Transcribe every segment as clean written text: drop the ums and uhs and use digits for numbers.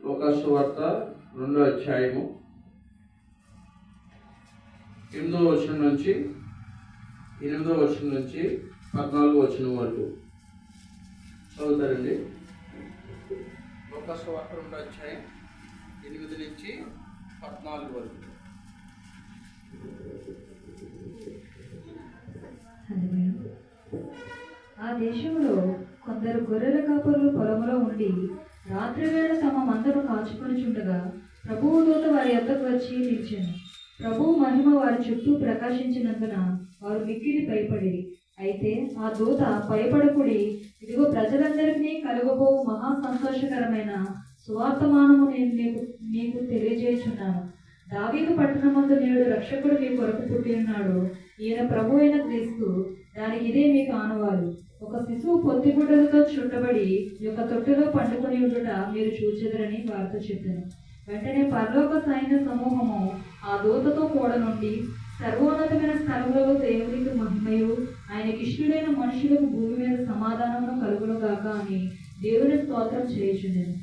లూకాసు వార్త 2వ అధ్యాయము 8వ వచనం నుంచి 14వ వచనం వరకు చదువుతారండి. లూకాసు వార్త 2వ అధ్యాయం 8 నుంచి 14 వరకు. ఆ దేశంలో కొందరు గొర్రెల కాపరులు పొలములో ఉండి రాత్రి వేళ తమ మందను కాచుకొనిచుండగా ప్రభువు దూత వారి యొద్దకు వచ్చి నిలిచెను. ప్రభువు మహిమ వారి చుట్టూ ప్రకాశించినందున వారు మిక్కిలి భయపడిరి. అయితే ఆ దూత, భయపడకుడి, ఇదిగో ప్రజలందరికీ కలుగబోవు మహా సంతోషకరమైన సువార్తమానము నేను మీకు తెలియజేయుచున్నాను. దావీదు పట్టణమందు నేడు రక్షకుడు మీ కొరకు పుట్టి ఉన్నాడు. ఈయన ప్రభు అయిన క్రీస్తు. దానికి ఇదే మీకు ఆనవాలు. ఒక శిశువు పొత్తిగుడ్డలతో చుట్టబడి యొక్క తొట్టులో పండుకొని ఉండుట మీరు చూచెదరని వారితో చెప్పాను. వెంటనే పరలోక సైన్య సమూహము ఆ దూతతో కూడా నుండి సర్వోన్నతమైన స్థలములలో దేవునికి మహిమయు, ఆయనకి ఇష్టడైన మనుషులకు భూమి మీద సమాధానమును కలుగును గాక అని దేవుని స్తోత్రం చేయుచుండెను.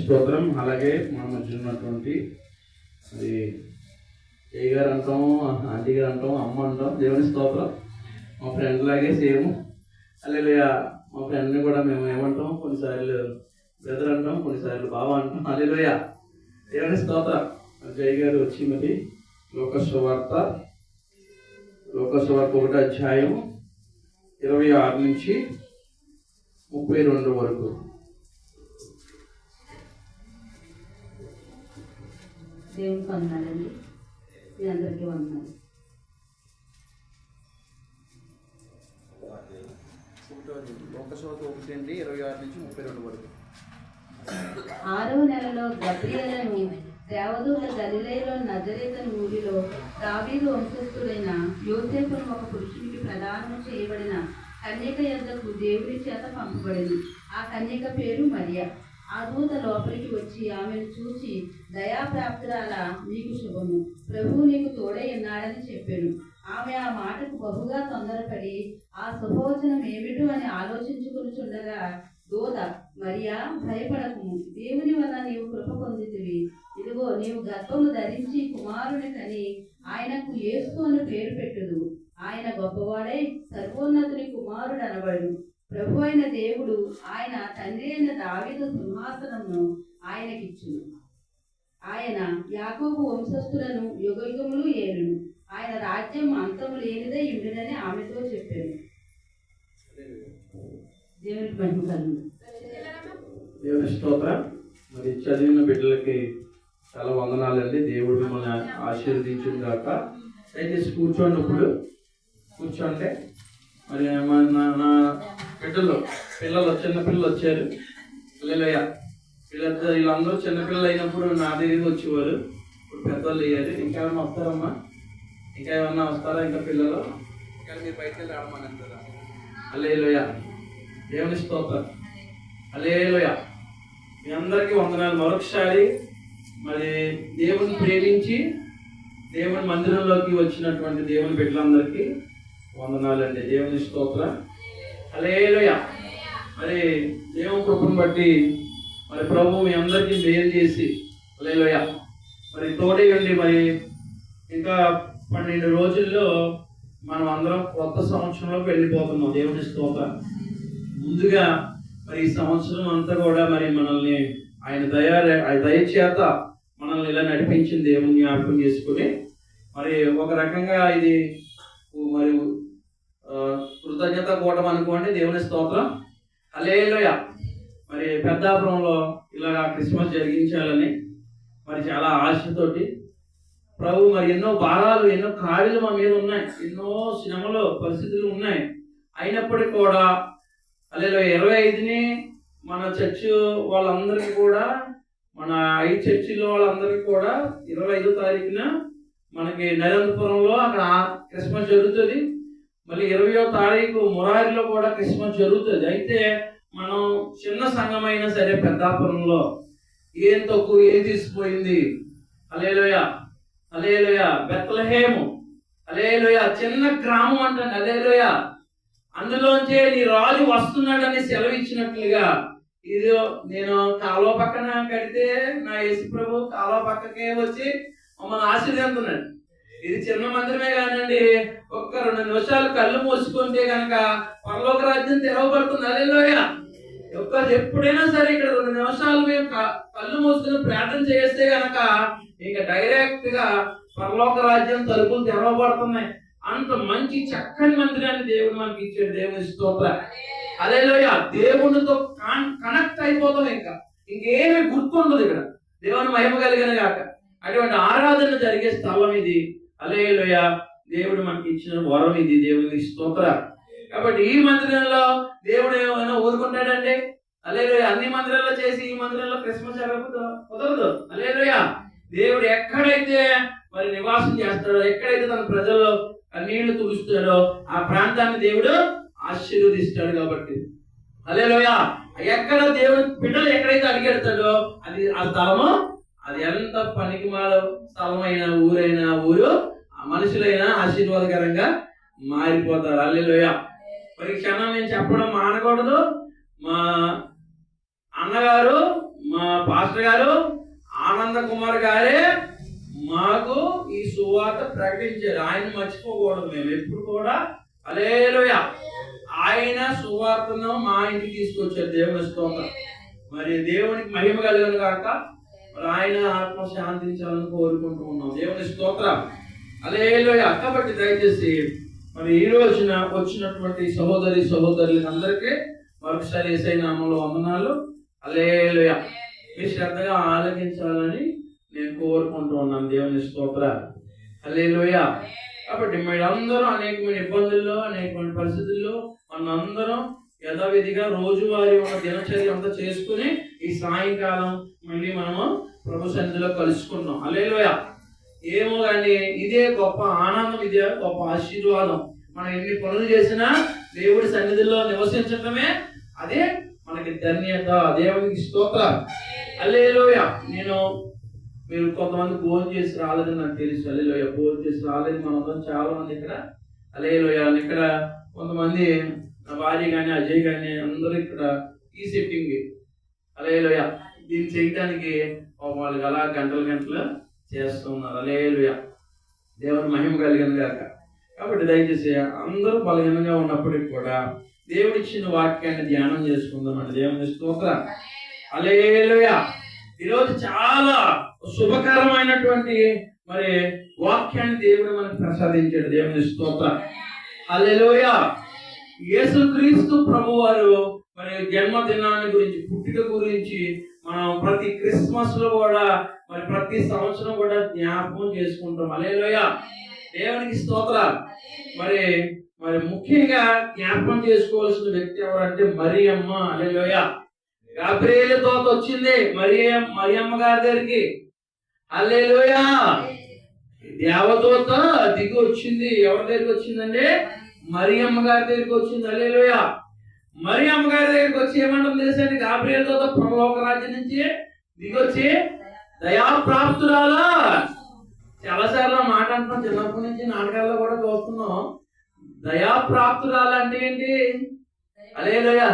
స్తోత్రం. అలాగే మా మధ్య ఉన్నటువంటి అది ఏ గారు అంటాము, ఆంటీ గారు అంటాము, అమ్మ అంటాం. దేవుని స్తోత్రం. మా ఫ్రెండ్ లాగే సేమ్. హల్లెలూయా. మా ఫ్రెండ్ని కూడా మేము ఏమంటాం, కొన్నిసార్లు బ్రదర్ అంటాం, కొన్నిసార్లు బావ అంటాం. హల్లెలూయా. దేవుని స్తోత్రం. జై గారు వచ్చి మరి లూకాసు వార్త 1వ అధ్యాయం 26 నుంచి 32 వరకు. దేవునికి వందనాలండి. మీ అందరికీ వందనాలు. లూకాసు వార్త 1:26 నుంచి 32 వరకు. 6వ నెలలో గబ్రియేలును దేవదూత గలిలయలో నజరేతు ఊరిలో దావీదు వంశస్థుడైన యోసేపును ఒక పురుషునికి ప్రదానం చేయబడిన కన్యక యొద్దకు దేవుని చేత పంపబడింది. ఆ కన్యక పేరు మరియా. ఆ దూత లోపలికి వచ్చి ఆమెను చూచి, దయాప్రాప్తురాల, నీకు శుభము, ప్రభువు నీకు తోడై ఉన్నాడని చెప్పాను. ఆమె ఆ మాటకు బహుగా తొందరపడి ఆ శుభవచనం ఏమిటో అని ఆలోచించుకొనిచుండగా దూత, మరియా, భయపడకుము, దేవుని వల్ల నీవు కృప పొందితివి. ఇదిగో నీవు గర్భము ధరించి కుమారుని కని ఆయనకు యేసు అని పేరు పెట్టుదు. ఆయన గొప్పవాడై సర్వోన్నతుని కుమారుడు అనబడు. ప్రభు అయిన దేవుడు ఆయన తండ్రి అయిన దావీదు సింహాసనమును ఆయనకిచ్చును. ఆయన యాకోబు వంశస్థులను యుగయుగములు ఏలును. ఆయన రాజ్యం అంతము లేనిదై ఉండునని ఆమెతో చెప్పాను. దేవునికి మహిమ కలుగును. దేవుని స్తోత్రం. మరి చదివిన బిడ్డలకి చాలా వందనాలండి. దేవుడు మిమ్మల్ని ఆశీర్వదించును గాక. దయచేసి కూర్చోండి. ఇప్పుడు కూర్చోండి. మరి నా పిల్లలు చిన్నపిల్లలు వచ్చారు. హల్లెలూయా. వీళ్ళందరూ చిన్నపిల్లలు అయినప్పుడు నా దగ్గరికి వచ్చేవారు. ఇప్పుడు పెద్దవాళ్ళు అయ్యారు. ఇంకా ఏమైనా వస్తారమ్మా? ఇంకా ఏమన్నా వస్తారా? ఇంకా పిల్లలు ఇంకా మీరు బయటకు వెళ్ళి ఆడమనంటారా? హల్లెలూయా. దేవుని స్తోత్రం. హల్లెలూయా. మీ అందరికీ వందనాలు. మరొకసారి మరి దేవుని ప్రేమించి దేవుని మందిరంలోకి వచ్చినటువంటి దేవుని బిడ్డలందరికీ వందనాలండి. దేవుని స్తోత్రం. హల్లెలూయా. మరి దేవుని కృపను బట్టి మరి ప్రభు మీ అందరికీ మేలు చేసి హల్లెలూయా మరి తోడే ఉండి మరి ఇంకా 12 రోజుల్లో మనం అందరం కొత్త సంవత్సరంలోకి వెళ్ళిపోతున్నాం. దేవుని స్తోత్రం. ముందుగా మరి ఈ సంవత్సరం అంతా కూడా మరి మనల్ని ఆయన దయ చేత మనల్ని ఇలా నడిపించిన దేవుని జ్ఞాపకం చేసుకుని మరి ఒక రకంగా ఇది మరి కృతజ్ఞత కూటం అనుకోండి. దేవుని స్తోత్రం. హల్లెలూయా. మరి పెద్దాపురంలో ఇలాగా క్రిస్మస్ జరిగించాలని మరి చాలా ఆశతోటి ప్రభు మరి ఎన్నో భారాలు, ఎన్నో ఖాళీలు మా మీద ఉన్నాయి, ఎన్నో శ్రమలు, పరిస్థితులు ఉన్నాయి. అయినప్పటికీ కూడా హల్లెలూయా 25ని మన చర్చ్ వాళ్ళందరికీ కూడా, మన 5 చర్చిలో వాళ్ళందరికీ కూడా 25వ తారీఖున మనకి నరేంద్రపురంలో అక్కడ క్రిస్మస్ జరుగుతుంది. మళ్ళీ 20వ తారీఖు మురారిలో కూడా క్రిస్మస్ జరుగుతుంది. అయితే మనం చిన్న సంఘమైనా సరే పెద్దాపురంలో ఏం తక్కువ, ఏం తీసిపోయింది. హల్లెలూయా. హల్లెలూయా. బెత్లెహేము. హల్లెలూయా. చిన్న గ్రామం అంటాను. హల్లెలూయా. అందులోంచే నీ రాజు వస్తున్నాడని సెలవిచ్చినట్లుగా ఇది నేను కాలువ పక్కన కడితే నా యేసు ప్రభు కాలువ పక్కకే వచ్చి మమ్మల్ని ఆశీర్వదిస్తున్నాడు. ఇది చిన్న మందిరమే కానండి, ఒక్క 2 నిమిషాలు కళ్ళు మూసుకుంటే కనుక పరలోక రాజ్యం తెరవబడుతుంది. హల్లెలూయా. ఎప్పుడైనా సరే ఇక్కడ 2 నిమిషాలు మేము కళ్ళు మూసుకుని ప్రార్థన చేస్తే కనుక ఇక డైరెక్ట్ గా పరలోక రాజ్యం తలుపులు తెరవబడుతున్నాయి. అంత మంచి చక్కని మందిరాన్ని దేవుడు మనకి ఇచ్చాడు. దేవుని స్తోత్రం. హల్లెలూయా. దేవునితో కనెక్ట్ అయిపోతాం. ఇంకేమీ గుర్తుండదు ఇక్కడ. దేవుని మహిమ కలిగిన గాక. అటువంటి ఆరాధన జరిగే స్థలం ఇది. హల్లెలూయా. దేవుడు మనకి ఇచ్చిన వరం ఇది. దేవుని స్తోత్రం. కాబట్టి ఈ మందిరంలో దేవుడు ఏమైనా ఊరుకుంటాడంటే హల్లెలూయా. అన్ని మందిరాల్లో చేసి ఈ మందిరంలో క్రిస్మస్ కుదరదు. హల్లెలూయా. దేవుడు ఎక్కడైతే మరి నివాసం చేస్తాడో, ఎక్కడైతే తన ప్రజల్లో నీళ్లు తుడుస్తాడో ఆ ప్రాంతాన్ని దేవుడు ఆశీర్వదిస్తాడు. కాబట్టి హల్లెలూయా. ఎక్కడ దేవుడు బిడ్డలు ఎక్కడైతే అడిగెడతాడో అది ఆ స్థలము, అది ఎంత పనికిమాల స్థలమైన ఊరైనా ఊరు మనుషులైనా ఆశీర్వాదకరంగా మారిపోతారు. హల్లెలూయా. మరి క్షణం నేను చెప్పడం మానకూడదు. మా అన్నగారు, మా పాస్టర్ గారు ఆనంద కుమార్ గారే మాకు ఈ సువార్త ప్రకటించారు. ఆయన మర్చిపోకూడదు మేము ఎప్పుడు కూడా. హల్లెలూయా. ఆయన సువార్తను మా ఇంటికి తీసుకొచ్చారు. దేవుని స్తోత్రం. మరి దేవునికి మహిమ కలిగిన కాక మరి ఆయన ఆత్మ శాంతించాలని కోరుకుంటూ ఉన్నాం. దేవుని స్తోత్రం. హల్లెలూయా. కాబట్టి దయచేసి మరి ఈ రోజున వచ్చినటువంటి సహోదరులకు అందరికీ మరొకసారి యేసయ్య నామములో వందనాలు. హల్లెలూయా. మీరు శ్రద్ధగా ఆలకించాలని నేను కోరుకుంటూ ఉన్నాను. దేవుని స్తోత్రం. హల్లెలూయా. కాబట్టి మీరందరూ అనేకమైన ఇబ్బందుల్లో, అనేకమైన పరిస్థితుల్లో మనందరం యథావిధిగా రోజువారీ ఉన్న దినచర్య అంతా చేసుకుని ఈ సాయంకాలం మళ్ళీ మనము ప్రభు సన్నిధిలో కలుసుకున్నాం. హల్లెలూయా. ఏమో కానీ ఇదే గొప్ప ఆనందం, ఇదే గొప్ప ఆశీర్వాదం. మనం ఎన్ని పనులు చేసినా దేవుడి సన్నిధిలో నివసించటమే అదే మనకి ధన్యత. దేవునికి స్తోత్రం. హల్లెలూయా. మీరు కొంతమంది భోజనం చేసి రాలేదని నాకు తెలుసు. హల్లెలూయా. భోజనం చేసి రాలేదు మనందరం చాలా మంది ఇక్కడ. హల్లెలూయా. ఇక్కడ కొంతమంది నా భార్య కానీ అజయ్ కానీ అందరూ ఇక్కడ ఈ సెట్టింగ్. హల్లెలూయా. దీన్ని చేయడానికి వాళ్ళకి అలా గంటలు చేస్తున్నారు. హల్లెలూయా. దేవుని మహిమ కలిగిన గాక. కాబట్టి దయచేసి అందరూ బలహీనంగా ఉన్నప్పటికీ కూడా దేవుడిచ్చిన వాక్యాన్ని ధ్యానం చేసుకుందామండి. దేవుని స్తోత్రం. హల్లెలూయా. ఈరోజు చాలా శుభకరమైనటువంటి మరి వాక్యాన్ని దేవుడు మనకు ప్రసాదించాడు. దేవుని స్తోత్రం. హల్లెలూయా. యేసుక్రీస్తు ప్రభువారు మరి జన్మదినాన్ని గురించి, పుట్టిక గురించి మనం ప్రతి క్రిస్మస్ లో కూడా మరి ప్రతి సంవత్సరం కూడా జ్ఞాపకం చేసుకుంటాం. హల్లెలూయా. దేవునికి స్తోత్రం. మరి ముఖ్యంగా జ్ఞాపకం చేసుకోవాల్సిన వ్యక్తి ఎవరంటే మరియమ్మ. హల్లెలూయా. గాబ్రియేలు దూత వచ్చింది మరియమ్మ గారి దగ్గరికి. హల్లెలూయా. దేవదూత దిగి వచ్చింది. ఎవరి దగ్గరికి వచ్చిందండి? మరియమ్మ గారి దగ్గరికి వచ్చింది. హల్లెలూయా. మరియమ్మ గారి దగ్గరికి వచ్చి ఏమంటాం తెలుసండి? గాబ్రియేలు దూత పరలోక రాజ్యం నుంచి దిగొచ్చి దయాప్రాప్తురాలా. చాలాసార్లు మాట అంటున్నాం, చిన్నప్పటి నుంచి నాటకాల్లో కూడా చూస్తున్నాం. దయాప్రాప్తురాలు అంటే ఏంటి? హల్లెలూయా.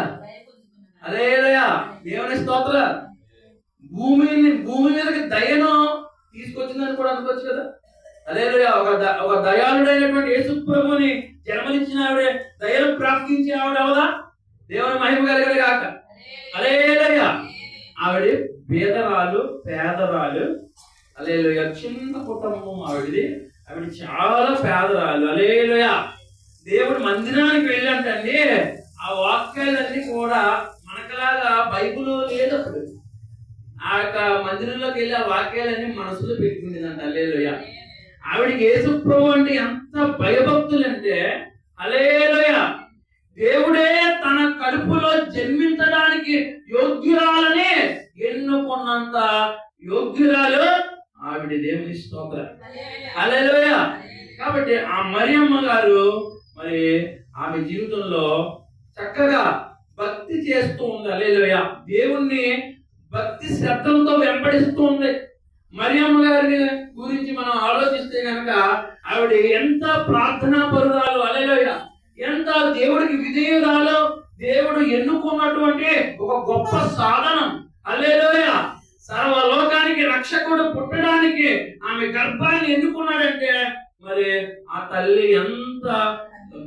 హల్లెలూయా. దేవుని స్తోత్రం. భూమి మీదకి దయను తీసుకొచ్చిందని కూడా అనుకోవచ్చు కదా. హల్లెలూయా. ఒక దయాళుడైనటువంటి యేసు ప్రభువుని జన్మనిచ్చిన ఆవిడ, దయను ప్రాప్తించిన ఆవిడ అవదా? దేవుని మహిమ కలిగిన గాక. హల్లెలూయా. ఆవిడ పేదరాలు. హల్లెలూయా. చిన్న కుటుంబం ఆవిడది. ఆవిడ చాలా పేదరాలు. హల్లెలూయా. దేవుడు మందిరానికి వెళ్ళంటండి ఆ వాక్యాలన్నీ కూడా మనకలాగా బైబిల్ లేదు. అప్పుడు ఆ యొక్క మందిరంలోకి వెళ్ళి ఆ వాక్యాలన్నీ మనసులో పెట్టుకునేదంట. హల్లెలూయా. ఆవిడికి యేసు ప్రభు అంటే ఎంత భయభక్తులు అంటే, హల్లెలూయా, దేవుడే తన కడుపులో జన్మించడానికి యోగ్యురాలని ఎన్నుకున్నంత యోగ్యురాలు ఆవిడ. దేవుని స్తోత్రం. హల్లెలూయా. కాబట్టి ఆ మరియమ్మ గారు మరి ఆమె జీవితంలో చక్కగా భక్తి చేస్తూ ఉంది. హల్లెలూయా. దేవుణ్ణి భక్తి శ్రద్ధలతో వెంబడిస్తూ ఉంది. మరియమ్మ గారిని గురించి మనం ఆలోచిస్తే కనుక ఆవిడ ఎంత ప్రార్థనా పరురాలు. హల్లెలూయా. ఎంత దేవుడికి విధేయురాలో, దేవుడు ఎన్నుకున్నటువంటి ఒక గొప్ప సాధనం. హల్లెలూయా. సర్వలోకానికి రక్షకుడు పుట్టడానికి ఆమె గర్భాన్ని ఎన్నుకున్నాడంటే మరి ఆ తల్లి ఎంత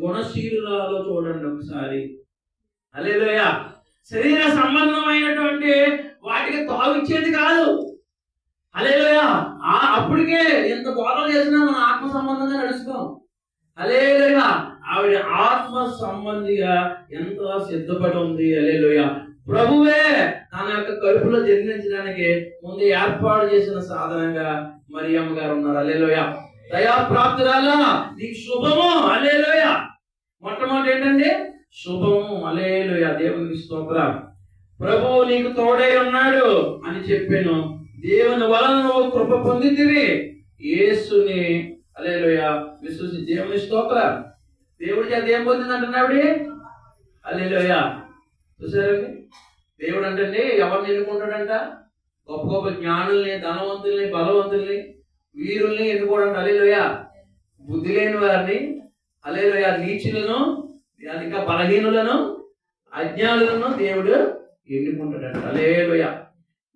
గుణశీలురాలో చూడండి ఒకసారి. హల్లెలూయా. శరీర సంబంధమైనటువంటి వాటికి తావిచ్చేది కాదు. హల్లెలూయా. అప్పటికే ఎంత బోధలు చేసినా మన ఆత్మ సంబంధంగా నడుస్తాం. హల్లెలూయా. ఆవిడ ఆత్మ సంబంధిగా ఎంతో సిద్ధపడి ఉంది. హల్లెలూయా. ప్రభువే తన యొక్క కడుపులో జన్మించడానికి ముందు ఏర్పాటు చేసిన సాధనంగా మరియమ్మ గారు ఉన్నారు. హల్లెలూయా. దయాప్రాప్తురాలా నీకు శుభము. హల్లెలూయా. మొట్టమొదటి ఏంటండి? శుభము. హల్లెలూయా. దేవునికి స్తోత్రం. ప్రభువు నీకు తోడై ఉన్నాడు అని చెప్పాను. దేవుని వలన నువ్వు కృప పొందితివి. యేసుని హల్లెలూయా విశ్వసి. దేవుని స్తోత్రం. దేవుడి చేత ఏం పొందిందంటున్నావిడి? హల్లెలూయా. చూసారండి, దేవుడు అంటే ఎవరిని ఎన్నుకుంటాడంట? గొప్ప గొప్ప జ్ఞానుల్ని, ధనవంతుల్ని, బలవంతుల్ని, వీరుల్ని ఎన్నుకోవడం. హల్లెలూయా. బుద్ధి లేని వారిని, హల్లెలూయా, నీచులను, ఇంకా బలహీనులను, అజ్ఞానులను దేవుడు ఎన్నుకుంటాడంట. హల్లెలూయా.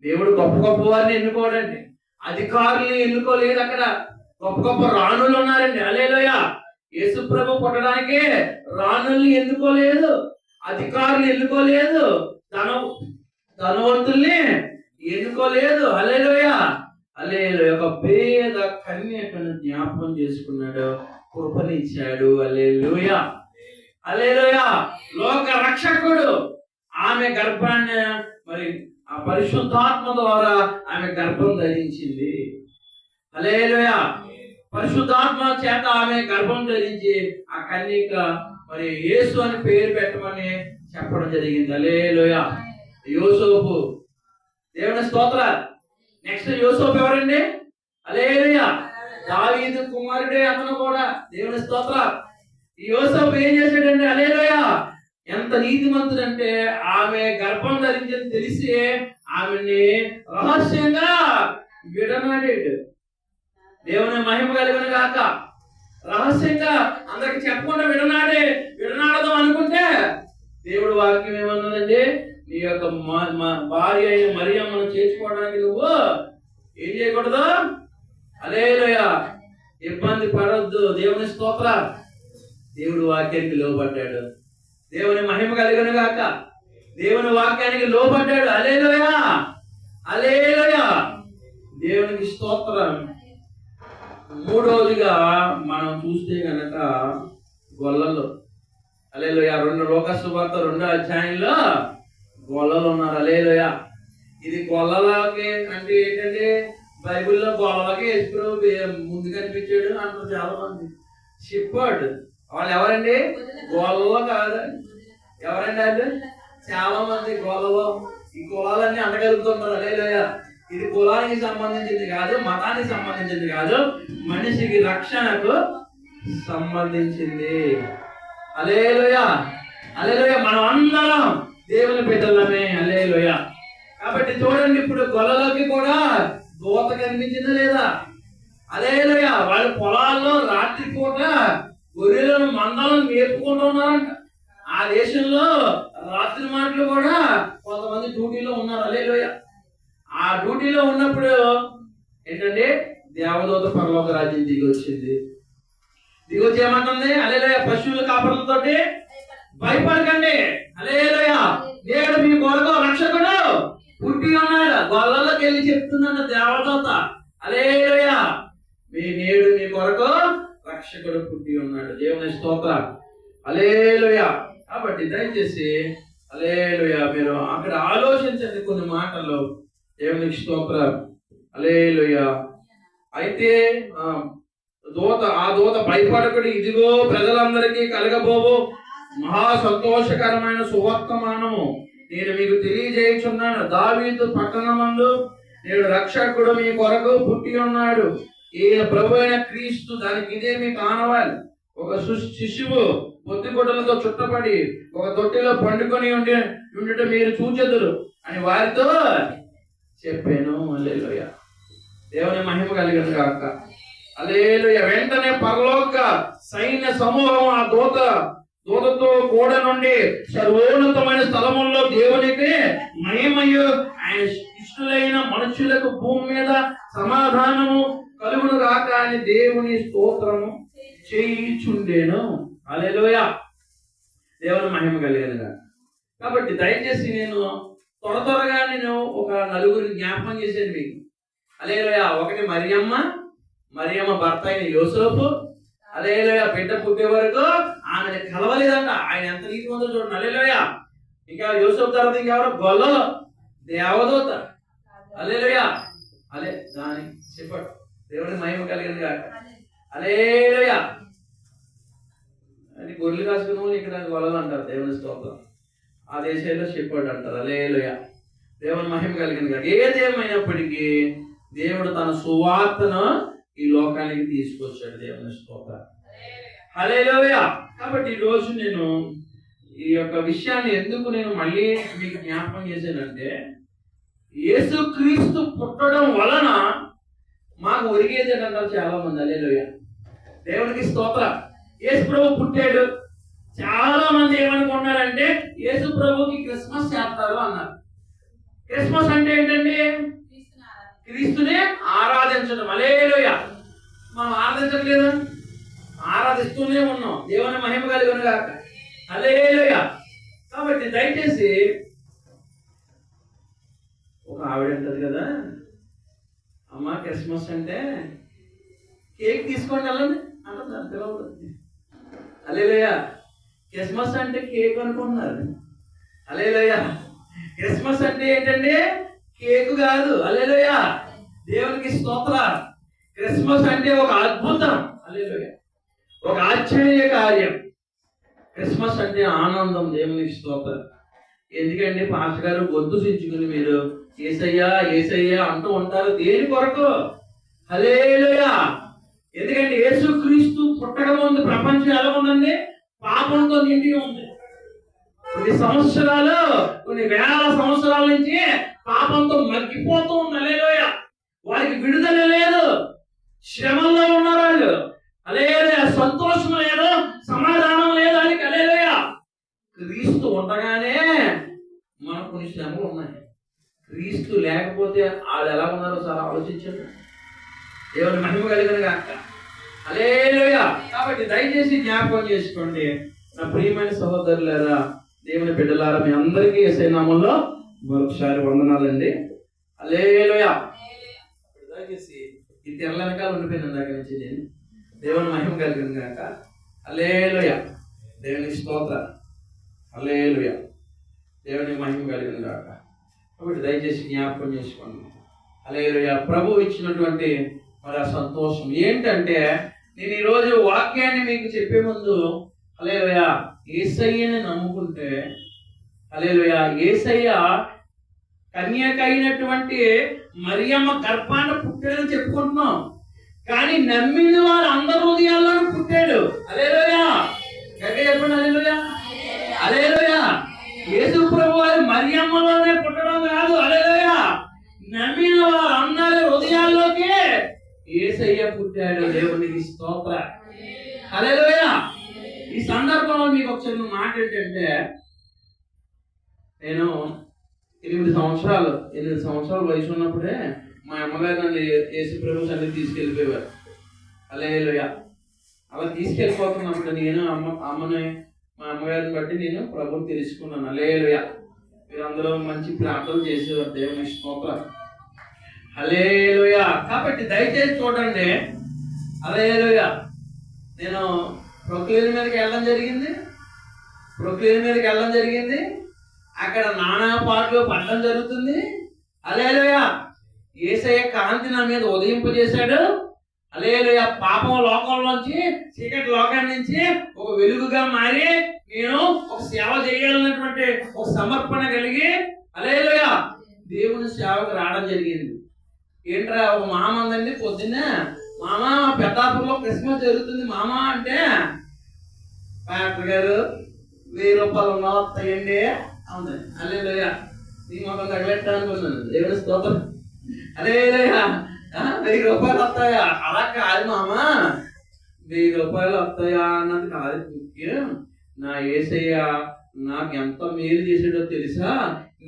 దేవుడు గొప్ప గొప్ప వారిని ఎన్నుకోడండి. అధికారుల్ని ఎన్నుకోలేదు. అక్కడ గొప్ప గొప్ప రాణులు ఉన్నారండి. హల్లెలూయా. యేసు ప్రభు పుట్టడానికి రాణుల్ని ఎన్నుకోలేదు, అధికారులు ఎన్నుకోలేదు, ధనవంతుల్ని ఎన్నుకోలేదు. హల్లెలూయా. హల్లెలూయా. ఒక పేద కన్యకను జ్ఞాపకం చేసుకున్నాడు, కృపనిచ్చాడు. హల్లెలూయా. హల్లెలూయా. లోక రక్షకుడు ఆమె గర్భాన్ని మరి ఆ పరిశుద్ధాత్మ ద్వారా ఆమె గర్భం ధరించింది. హల్లెలూయా. పరిశుద్ధాత్మ చేత ఆమె గర్భం ధరించి ఆ కన్యక మరి యేసు అని పేరు పెట్టమని చెప్పడం జరిగింది. హల్లెలూయా. యోసేపు. దేవుని స్తోత్ర. నెక్స్ట్ యోసేపు ఎవరండి? హల్లెలూయా. దావీదు కుమారుడే అతను కూడా. దేవుని స్తోత్ర. ఈ యోసేపు ఏం చేశాడంటే హల్లెలూయా ఎంత నీతిమంతుడంటే ఆమె గర్భం ధరించింది తెలిసి ఆమెని రహస్యంగా విడనాడాడు. దేవుని మహిమ కలిగిన గాక. రహస్యంగా అందరికి చెప్పకుండా విడనాడదాం అనుకుంటే దేవుడు వాక్యం ఏమన్నదండి? నీ యొక్క భార్య అయిన మరియమ్మను చేర్చుకోవడానికి నువ్వు ఏం చేయకూడదు? హల్లెలూయా. ఇబ్బంది పడొద్దు. దేవుని స్తోత్ర. దేవుడు వాక్యానికి లోబడ్డాడు. దేవుని మహిమ కలిగిన గాక. దేవుని వాక్యానికి లోబడ్డాడు. హల్లెలూయా. హల్లెలూయా. దేవునికి స్తోత్రం. మూడవదిగా మనం చూస్తే గనక గొల్లలు. హల్లెలూయా. లోక సువార్త 2వ అధ్యాయంలో గొల్లలు ఉన్నారు. హల్లెలూయా. ఇది గొల్లలకి అంటే ఏంటంటే బైబిల్లో గొల్లలకి యేసు ముందు కనిపించాడు అంటారు చాలా మంది. షెపర్డ్ వాళ్ళు ఎవరండి? గొల్లలు కాదండి. ఎవరండి వాళ్ళు? చాలా మంది గొల్లలు. ఈ కులాలన్నీ అండగలుగుతుంటారు. హల్లెలూయా. ఇది కులానికి సంబంధించింది కాదు, మతానికి సంబంధించింది కాదు, మనిషికి రక్షణకు సంబంధించింది. హల్లెలూయా. హల్లెలూయా. మనం అందరం దేవుని బిడ్డలమే. హల్లెలూయా. కాబట్టి చూడండి, ఇప్పుడు గొల్లలకి కూడా దూత కనిపించిందా లేదా? హల్లెలూయా. వాళ్ళ పొలాల్లో రాత్రి పూట గొర్రెలను మందలను మేపుకుంటూ ఉన్నారంట. ఆ దేశంలో రాత్రి మాటలు కూడా కొంతమంది డ్యూటీలో ఉన్నారు. హల్లెలూయా. ఆ డ్యూటీలో ఉన్నప్పుడు ఏంటంటే దేవదూత పరలోక రాజ్యం దిగొచ్చింది. దిగొచ్చి ఏమంటుంది? హల్లెలూయా. పశువుల కాపరులతోటి భయపడకండి. హల్లెలూయా. దేవుడు మీ కొరకు రక్షకుడు పుట్టి ఉన్నాడు. గొల్లలోకి వెళ్ళి చెప్తున్నాడు దేవదూత. హల్లెలూయా. నేడు మీ కొరకు రక్షకుడు పుట్టి ఉన్నాడు. దేవుని స్తోత్రం. హల్లెలూయా. కాబట్టి దయచేసి హల్లెలూయా మీరు అక్కడ ఆలోచించండి కొన్ని మాటలు. దేవునికి స్తోత్రం. హల్లెలూయా. అయితే ఆ దూత భయపడకుడి, ఇదిగో ప్రజలందరికీ కలగబోవు మహా సంతోషకరమైన సువర్తమానము నేను మీకు తెలియజేయుచున్నాను. దావీదు పట్టణమందు నేడు రక్షకుడు మీ కొరకు పుట్టి ఉన్నాడు. ఈయన ప్రభు అయిన క్రీస్తు. దానికి ఇదే మీకు ఆనవాలి. ఒక శిశువు పొత్తిగుడ్డలతో చుట్టపడి ఒక తొట్టిలో పండుకొని ఉండుట మీరు చూచెదరు అని వారితో చెప్పాను. హల్లెలూయా. దేవుని మహిమ కలిగిన గాక. హల్లెలూయా. వెంటనే పరలోక సైన్య సమూహం ఆ దూత దూతతో కూడా నుండి సర్వోన్నతమైన స్థలముల్లో దేవునికి మహిమయు ఆయన ఇష్టలైన మనుషులకు భూమి మీద సమాధానము కలుగును గాక అని దేవుని స్తోత్రము చేయుచుండెను. హల్లెలూయా, దేవుని మహిమ కలిగను గాక. కాబట్టి దయచేసి నేను త్వరగా నేను ఒక నలుగురిని జ్ఞాపకం చేశాను మీకు. హల్లెలూయా. ఒకటి మరియమ్మ భర్త అయిన యోసేపు. హల్లెలూయా. బిడ్డ పుట్టే వరకు ఆమెను కలవలేదంట. ఆయన ఎంత నీతిమంతుడో చూడండి. హల్లెలూయా. ఇంకా యోసేపు తర్వాత ఇంకెవరో గొల్లలో దేవదూత. హల్లెలూయా. దాని చెప్పడు దేవుని మహిమ కలిగింది కాక. హల్లెలూయా. అది గొర్రెలు కాసుకున్న వాళ్ళు ఇక్కడ గొల్లలు అంటారు. దేవుని స్తోత్రం. ఆ దేశంలో చెప్పాడు అంటారు. హల్లెలూయా. దేవుని మహిమ కలిగింది కాక. ఏదేమైనప్పటికీ దేవుడు తన సువార్తను ఈ లోకానికి తీసుకొచ్చాడు. దేవుని స్తోత్రం. హల్లెలూయా. కాబట్టి ఈ రోజు నేను ఈ యొక్క విషయాన్ని ఎందుకు నేను మళ్ళీ మీకు జ్ఞాపకం చేశానంటే, యేసుక్రీస్తు పుట్టడం వలన మాకు ఒరిగేది అంటారు చాలా మంది. హల్లెలూయా. దేవునికి స్తోత్రం. యేసు ప్రభు పుట్టాడు. చాలా మంది ఏమనుకున్నారంటే యేసు ప్రభుకి క్రిస్మస్ చేస్తారు అన్నారు. క్రిస్మస్ అంటే ఏంటండి? క్రీస్తునే ఆరాధించడం. హల్లెలూయా. మనం ఆరాధించట్లేదు, ఆరాధిస్తూనే ఉన్నాం. దేవుని మహిమ కలుగును గాక. హల్లెలూయా. కాబట్టి దయచేసి ఒక ఆవిడ అంటది కదా, అమ్మ క్రిస్మస్ అంటే కేక్ తీసుకోండి వెళ్ళండి అంటారు పిల్లలు. హల్లెలూయా. క్రిస్మస్ అంటే కేక్ అనుకుంటున్నారు. హల్లెలూయా. క్రిస్మస్ అంటే ఏంటండి? కేకు కాదు. హల్లెలూయా. దేవునికి స్తోత్రం. క్రిస్మస్ అంటే ఒక అద్భుతం. హల్లెలూయా. ఒక ఆశ్చర్య కార్యం. క్రిస్మస్ అంటే ఆనందం. దేవునికి స్తోత్రం. ఎందుకండి పాస్టర్ గారు గొంతు చించుకుని మీరు యేసయ్యా యేసయ్యా అంటూ ఉంటారు? దేని కొరకు? హల్లెలూయా. ఎందుకంటే యేసుక్రీస్తు పుట్టక ముందు ప్రపంచం ఎలా ఉందండి? పాపంతో నిండి ఉంది. కొన్ని వేల సంవత్సరాల నుంచి పాపంతో మగ్గిపోతూ ఉంది. హల్లెలూయా. వారికి విడుదల లేదు, శ్రమల్లో ఉన్నారు వాళ్ళు. హల్లెలూయా. సంతోషం లేదు, సమాధానం లేదు అని. హల్లెలూయా. క్రీస్తు ఉండగానే మనకు కొన్ని శ్రమలు ఉన్నాయి. క్రీస్తు లేకపోతే వాళ్ళు ఎలా ఉన్నారో సార్ ఆలోచించండి. దేవుని మహిమ కలిగిన గాక. హల్లెలూయా. కాబట్టి దయచేసి జ్ఞాపకం చేసుకోండి నా ప్రియమైన సహోదరులారా, దేవుని బిడ్డలారా, మీ అందరికీ యేసయ్య నామములో మరొకసారి వందనాలండి. హల్లెలూయా. దయచేసి ఈ తెరల వెనకాల ఉండిపోయిన దగ్గర నుంచి నేను దేవుని మహిమ కలిగిన గాక. హల్లెలూయా. దేవుని స్తోత్రం. హల్లెలూయా. దేవుని మహిమ కలిగిన గాక. కాబట్టి దయచేసి జ్ఞాపకం చేసుకోండి. హల్లెలూయా. ప్రభు ఇచ్చినటువంటి మరి ఆ సంతోషం ఏంటంటే, నేను ఈరోజు వాక్యాన్ని మీకు చెప్పే ముందు హల్లెలూయా యేసయ్యని నమ్ముకుంటే, హల్లెలూయా యేసయ్య కన్యక అయినటువంటి మరియమ్మ గర్భాన పుట్టాడని చెప్పుకుంటున్నాం. కానీ నమ్మిన వారు అందరి హృదయాల్లోనూ పుట్టాడు. హల్లెలూయా. గట్టిగా చెప్పండి. హల్లెలూయా. హల్లెలూయా. యేసు ప్రభు వారి మరియమ్మలోనే పుట్టడం కాదు. హల్లెలూయా. నమ్మిన వారు అందరి హృదయాల్లోకి యేసయ్య పుట్టాడు. దేవునికి స్తోత్రం. హల్లెలూయా. ఈ సందర్భంలో మీకు ఒక చిన్న మాట ఏంటంటే, నేను 8 సంవత్సరాల వయసు ఉన్నప్పుడే మా అమ్మగారు నన్ను యేసు ప్రభు సన్నిధికి తీసుకెళ్ళిపోయేవారు. హల్లెలూయా. అలా తీసుకెళ్ళిపోతున్నప్పుడు నేను అమ్మని మా అమ్మగారిని బట్టి నేను ప్రభుని తెలుసుకున్నాను. హల్లెలూయా. మీరు అందులో మంచి ప్రార్థన చేసేవారు. దేవుని స్తోత్రం. హల్లెలూయా. కాబట్టి దయచేసి చూడండి. హల్లెలూయా. నేను ప్రొక్లేన్ మీదకి వెళ్ళడం జరిగింది. అక్కడ నానా పాటలు పడడం జరుగుతుంది. హల్లెలూయా. యేసయ్య కాంతి నా మీద ఉదయింపజేశాడు. హల్లెలూయా. పాపం లోకంలోంచి, చీకటి లోకాన్ని నుంచి ఒక వెలుగుగా మారి నేను ఒక సేవ చేయాలన్నటువంటి ఒక సమర్పణ కలిగి హల్లెలూయా దేవుని సేవకు రావడం జరిగింది. ఏంట్రా ఒక మామ అందండి పొద్దున్న, మామ పెద్దాపురంలో క్రిస్మస్ జరుగుతుంది మామ అంటే, డాక్టర్ గారు 1000 రూపాయలు వస్తాయండి అవును. హల్లెలూయా. నీ మొత్తం తగలెట్టాలనుకున్నాను. దేవుని స్తోత్రం. హల్లెలూయా. 1000 రూపాయలు వస్తాయా? అలా కాదు మామ, 1000 రూపాయలు వస్తాయా అన్నది కాదు ముఖ్యం. నా యేసయ్య నాకు ఎంత మేలు చేశాడో తెలుసా,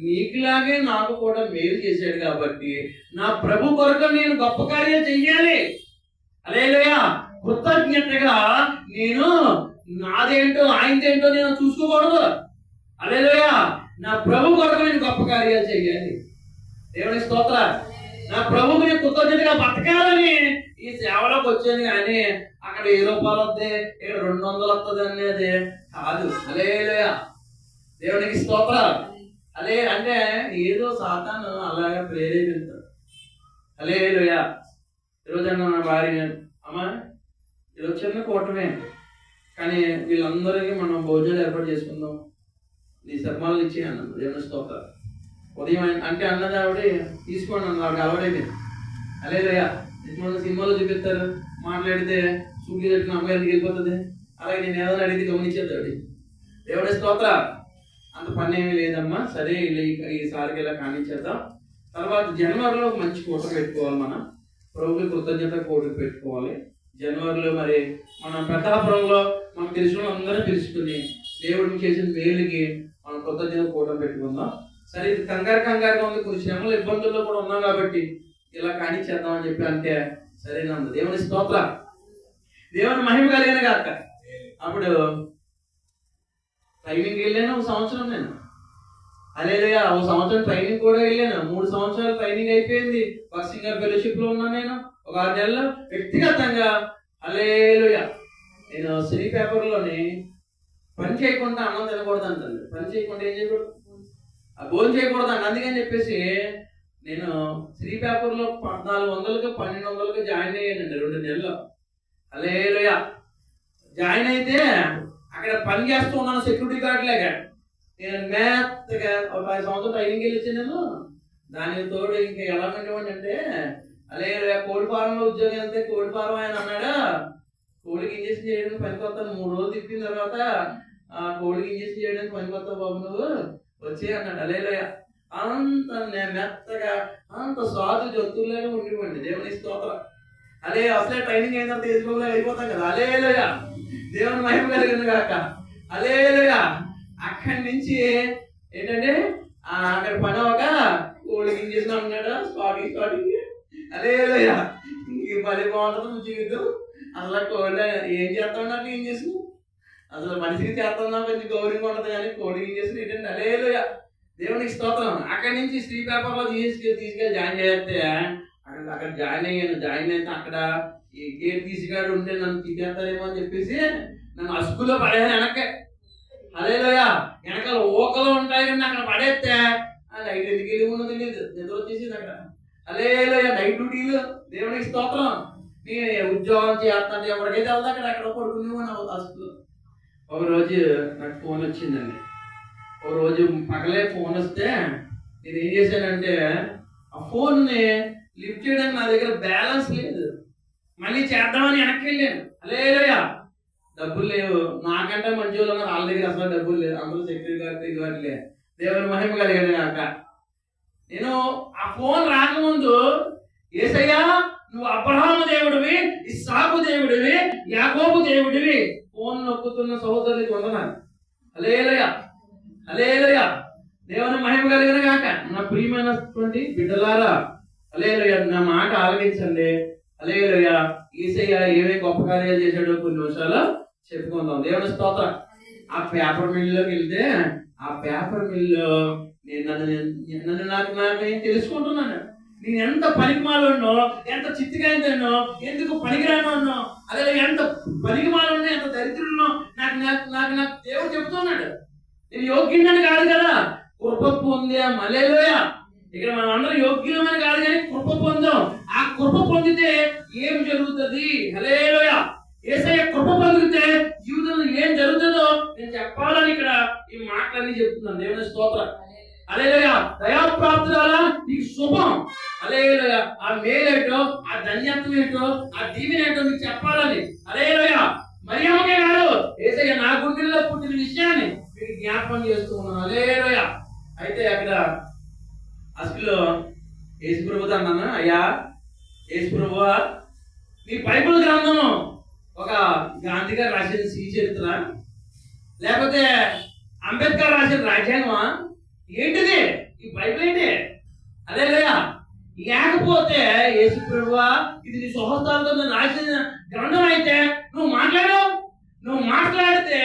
నీకులాగే నాకు కూడా మేలు చేశాడు కాబట్టి నా ప్రభు కొరకు నేను గొప్ప కార్యం చెయ్యాలి. హల్లెలూయా. కృతజ్ఞతగా నేను నాదేంటో ఆయనదేంటో నేను చూసుకోకూడదు. హల్లెలూయా. నా ప్రభు కొరకు నేను గొప్ప కార్యాలు చెయ్యాలి. దేవుని స్తోత్రం. నా ప్రభువుకి నేను కృతజ్ఞతగా బతకాలని ఈ సేవలోకి వచ్చాను, కానీ అక్కడ 1000 రూపాయలు వద్దే, ఇక్కడ 200 వస్తుంది అనేది కాదు. హల్లెలూయా. దేవునికి స్తోత్రం. అంటే ఏదో సాతాను అలాగా ప్రేరేపిస్తాడు. హల్లెలూయా. ఈరోజు అన్న నా భార్య, అమ్మా ఈరోజు చిన్న కూటమే, కానీ వీళ్ళందరికీ మనం భోజనాలు ఏర్పాటు చేసుకుందాం, నీ సర్మాలు ఇచ్చి అన్నాను. దేవుని స్తోత్రం. ఉదయం అంటే అన్నది ఆవిడ తీసుకోండి అన్న, ఆవిడ అలవాడైంది. హల్లెలూయా. సినిమాలో చూపిస్తారు, మాట్లాడితే సూటి పెట్టిన అమ్మాయికి వెళ్ళిపోతుంది. అలాగే నేను ఏదైనా అడిగితే గమనించేది ఆవిడ. దేవుని స్తోత్రం. అంత పని ఏమీ లేదమ్మా, సరే ఈసారికి ఇలా కానిచ్చేద్దాం. తర్వాత జనవరిలో మంచి కూట పెట్టుకోవాలి, మనం ప్రభుకి కృతజ్ఞత కూట పెట్టుకోవాలి. జనవరిలో మరి మనం పెద్దాపురంలో మనకు తెలిసిన అందరూ తెలుసుకుని దేవుడికి చేసిన మేలుకి మనం కృతజ్ఞత కూట పెట్టుకుందాం. సరే ఇది కంగారుగా ఉంది, కొన్ని శ్రమలు ఇబ్బందుల్లో కూడా ఉన్నాం కాబట్టి ఇలా కానిచ్చేద్దామని చెప్పి అంటే సరేనంది. దేవుని స్తోత్రం. దేవుని మహిమ కలిగిన కాక. అప్పుడు ట్రైనింగ్ వెళ్ళాను 1 సంవత్సరం నేను. హల్లెలూయా. 1 సంవత్సరం ట్రైనింగ్ కూడా వెళ్ళాను. 3 సంవత్సరాలు ట్రైనింగ్ అయిపోయింది. సింగర్ ఫెలోషిప్ లో ఉన్నాను నేను. ఒక 6 నెలలు వ్యక్తిగతంగా. హల్లెలూయా. నేను సినీ పేపర్లోని పని చేయకుండా అన్నం తినకూడదు అంటాను. పని చేయకుండా ఏం చేయకూడదు, భోజనం చేయకూడదు అండి. అందుకని చెప్పేసి నేను శ్రీ పేపర్లో 1400కి 1200కి జాయిన్ అయ్యానండి 2 నెలలు. హల్లెలూయా. జాయిన్ అయితే అక్కడ పని చేస్తూ ఉన్నాను సెక్యూరిటీ గార్డ్ లాగా. నేను మెత్తగా ఒక 5 సంవత్సరాలు ట్రైనింగ్ వెళ్ళిచ్చాను. దానికి తోడు ఇంకా ఎలా ఉండేవాడి అంటే, హల్లెలూయా, కోడి ఫారంలో ఉద్యోగం వెళ్తే కోడి ఫారం ఆయన అన్నాడు, కోడికి ఇంజక్షన్ చేయడానికి పనికొస్తాను. 3 రోజులు తిప్పిన తర్వాత కోడికి ఇంజక్షన్ చేయడానికి పనికొస్తావు బాబు నువ్వు వచ్చే అన్నాడు. హల్లెలూయా. అంత మెత్తగా అంత సాధు జంతువులాగా ఉండిపోండి. దేవుని స్తోత్రం. అదే అసలే ట్రైనింగ్ అయిన తర్వాత తీసుకోలే అయిపోతాం కదా. హల్లెలూయా. దేవుని మహిమ కలిగిన కాక. హల్లెలూయా. అక్కడి నుంచి ఏంటంటే అక్కడ పని ఒక కోడికి ఇంజక్షన్ అన్నాడు స్టార్టింగ్. హల్లెలూయా. ఇంక పని బాగుంటుంది జీవితం. అసలు కోడి ఏం చేస్తాడు నాకు ఇంజక్షన్, అసలు మనిషికి చేస్తున్నా కొంచెం గౌరవంగా ఉంటుంది, కానీ కోడికి ఇంజక్షన్ ఏంటంటే. హల్లెలూయా. దేవునికి స్తోత్రం. అక్కడి నుంచి శ్రీ పేపర్లో తీసుకెళ్ళి జాయిన్ చేస్తే అక్కడ జాయిన్ అయ్యాను. జాయిన్ అయితే అక్కడ ఈ గేట్ తీసుకాడు ఉంటే నన్ను తిట్టేస్తారేమో అని చెప్పేసి నన్ను అసుకులో పడేయాను వెనక్కి. హల్లెలూయా. వెనకాల ఊకలు ఉంటాయి కానీ అక్కడ పడేస్తే నైట్ ఎందుకు వెళ్ళి ఉన్నది తెలియదు, నిద్ర వచ్చేసింది అక్కడ. హల్లెలూయా. నైట్ డ్యూటీలు. దేవునికి స్తోత్రం. నేను ఉద్యోగం చేస్తాను ఎవరికైతే వెళ్తా అక్కడ పడుకునేవాడిని అసుకులో. ఒక రోజు నాకు ఫోన్ వచ్చిందండి. ఒక రోజు పగలే ఫోన్ వస్తే నేను ఏం చేశానంటే ఆ ఫోన్ని లిఫ్ట్ చేయడానికి నా దగ్గర బ్యాలెన్స్ లేదు, మళ్ళీ చేద్దామని వెనక్కి వెళ్ళాను. హల్లెలూయా. డబ్బులు లేవు. నాకంటే మంచి వాళ్ళు ఉన్నారు, వాళ్ళ దగ్గర అసలు డబ్బులు లేవు. అందరూ సెక్యూరిటీ గార్డులే. దేవుని మహిమ కలిగాడు కాక. నేను ఆ ఫోన్ రాకముందు, యేసయ్యా నువ్వు అబ్రహాము దేవుడివి, ఇస్సాకు దేవుడివి, యాకోబు దేవుడివి, ఫోన్ నొక్కుతున్న సహోదరులకి వందనాలు. హల్లెలూయా. హల్లెలూయా. దేవుని మహిమ కలిగిన కాక. నా ప్రియమైనటువంటి బిడ్డలారా, హల్లెలూయా, నా మాట ఆలకించండి. హల్లెలూయా. యేసయ్య ఏమేమి గొప్ప కార్యాలు చేశాడో కొన్ని నిమిషాలు చెప్పుకుందాం. దేవుని స్తోత్రం. ఆ పేపర్ మిల్లులోకి వెళ్తే ఆ పేపర్ మిల్లు నన్ను నాకు నేను తెలుసుకుంటున్నాను. నేను ఎంత పనికిమాలున్నో, ఎంత చిత్తిగానో, ఎందుకు పనికిరానో, అదే ఎంత పనికిమాలున్నో, ఎంత దరిద్రున్నో నాకు దేవుడు చెప్తున్నాడు. నేను యోగ్యుడని కాదు కదా, కృప పొందాం. హల్లెలూయా. ఇక్కడ మనం అందరం యోగ్యులమని కాదు కానీ కృప పొందాం. ఆ కృప పొందితే ఏం జరుగుతుంది? హల్లెలూయా. యేసయ్య కృప పొందితే జీవితంలో ఏం జరుగుతుందో నేను చెప్పాలని ఇక్కడ ఈ మాటలన్నీ చెప్తున్నాను. దేవుని స్తోత్రం. హల్లెలూయా. దయాప్రాప్తురాలా నీకు శుభం. హల్లెలూయా. ఆ మేలేటో, ఆ ధన్యత్వం ఏంటో, ఆ దీవెన ఏంటో నీకు చెప్పాలని. హల్లెలూయా. మరియమ్మకే కాదు, యేసయ్య నా గుండెల్లో పుట్టిన విషయాన్ని మీకు జ్ఞాపకం చేస్తూ ఉన్నాను. హల్లెలూయా. అయితే అక్కడ అసలు యేసు ప్రభుతో అన్నాను, అయ్యా యేసు ప్రభువా, నీ బైబిల్ గ్రంథము ఒక గాంధీ గారు రాసిన శ్రీ చరిత్ర లేకపోతే అంబేద్కర్ రాసిన రాజ్యాంగమా? ఏంటిది ఈ బైబిల్? ఏంటి? హల్లెలూయా. లేకపోతే యేసు ప్రభువా ఇది నీ స్వహస్తాలతో నేను రాసిన గ్రంథం అయితే నువ్వు మాట్లాడితే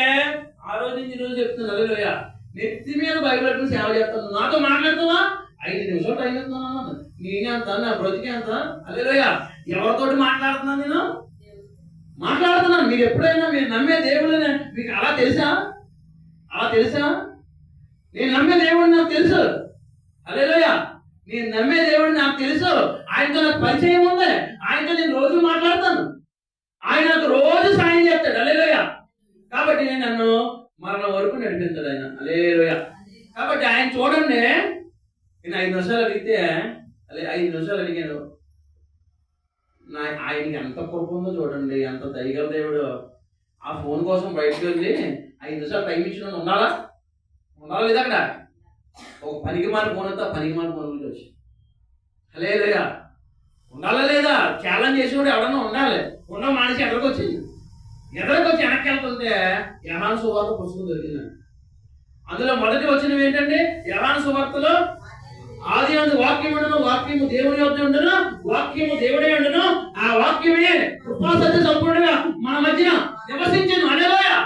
ఆ రోజు నుంచి ఈ రోజు చెప్తున్నాను హల్లెలూయా, నెత్తి మీద బైబిల్ పెట్టుకుని సేవ చేస్తాను. నాతో మాట్లాడుతావా? 5 నిమిషాలు టైం ఇస్తున్నాను. నేనే అంత, నా బ్రతికే అంత. హల్లెలూయా. ఎవరితోటి మాట్లాడుతున్నాను? నేను మాట్లాడుతున్నాను. మీరు ఎప్పుడైనా మీరు నమ్మే దేవుడిని మీకు అలా తెలుసా? నేను నమ్మే దేవుడు నాకు తెలుసు. హల్లెలూయా. నేను నమ్మే దేవుడు నాకు తెలుసు. ఆయనతో నాకు పరిచయం ఉంది. ఆయనతో నేను రోజు మాట్లాడతాను. ఆయన నాకు రోజు సాయం చేస్తాడు. హల్లెలూయా. కాబట్టి నేను నన్ను మరణం వరకు నడిపిస్తాడు ఆయన. హల్లెలూయా. కాబట్టి ఆయన చూడండి, నేను 5 నిమిషాలు అడిగితే 5 నిమిషాలు అడిగాను. ఆయనకి ఎంత కృప ఉందో చూడండి, ఎంత దయగల దేవుడు. ఆ ఫోన్ కోసం బయటకు వెళ్ళి 5 నిమిషాలు టైం ఇచ్చిన ఉండాలా లేదా? అక్కడ ఒక పనికి మాల ఫోన్ వస్తే పనికి మాల ఫోన్ గురించి వచ్చి హల్లెలూయా ఉండాలా లేదా? ఛాలెంజ్ చేసి కూడా ఎవరన్నా ఉండాలి. మానేసి ఎదరికి వచ్చి వెనక్కి వెళ్తుంటే యోహాను సువార్త పుస్తకం దొరికిందండి. అందులో మొదటి వచ్చినవి ఏంటంటే, యోహాను సువార్తలో ఆది అందు వాక్యం ఉండను, వాక్యము దేవుని యొద్ద ఉండను, వాక్యము దేవుడే ఉండను, ఆ వాక్యమే కృపా సత్య సంపూర్ణంగా మన మధ్యన నివసించను. హల్లెలూయా.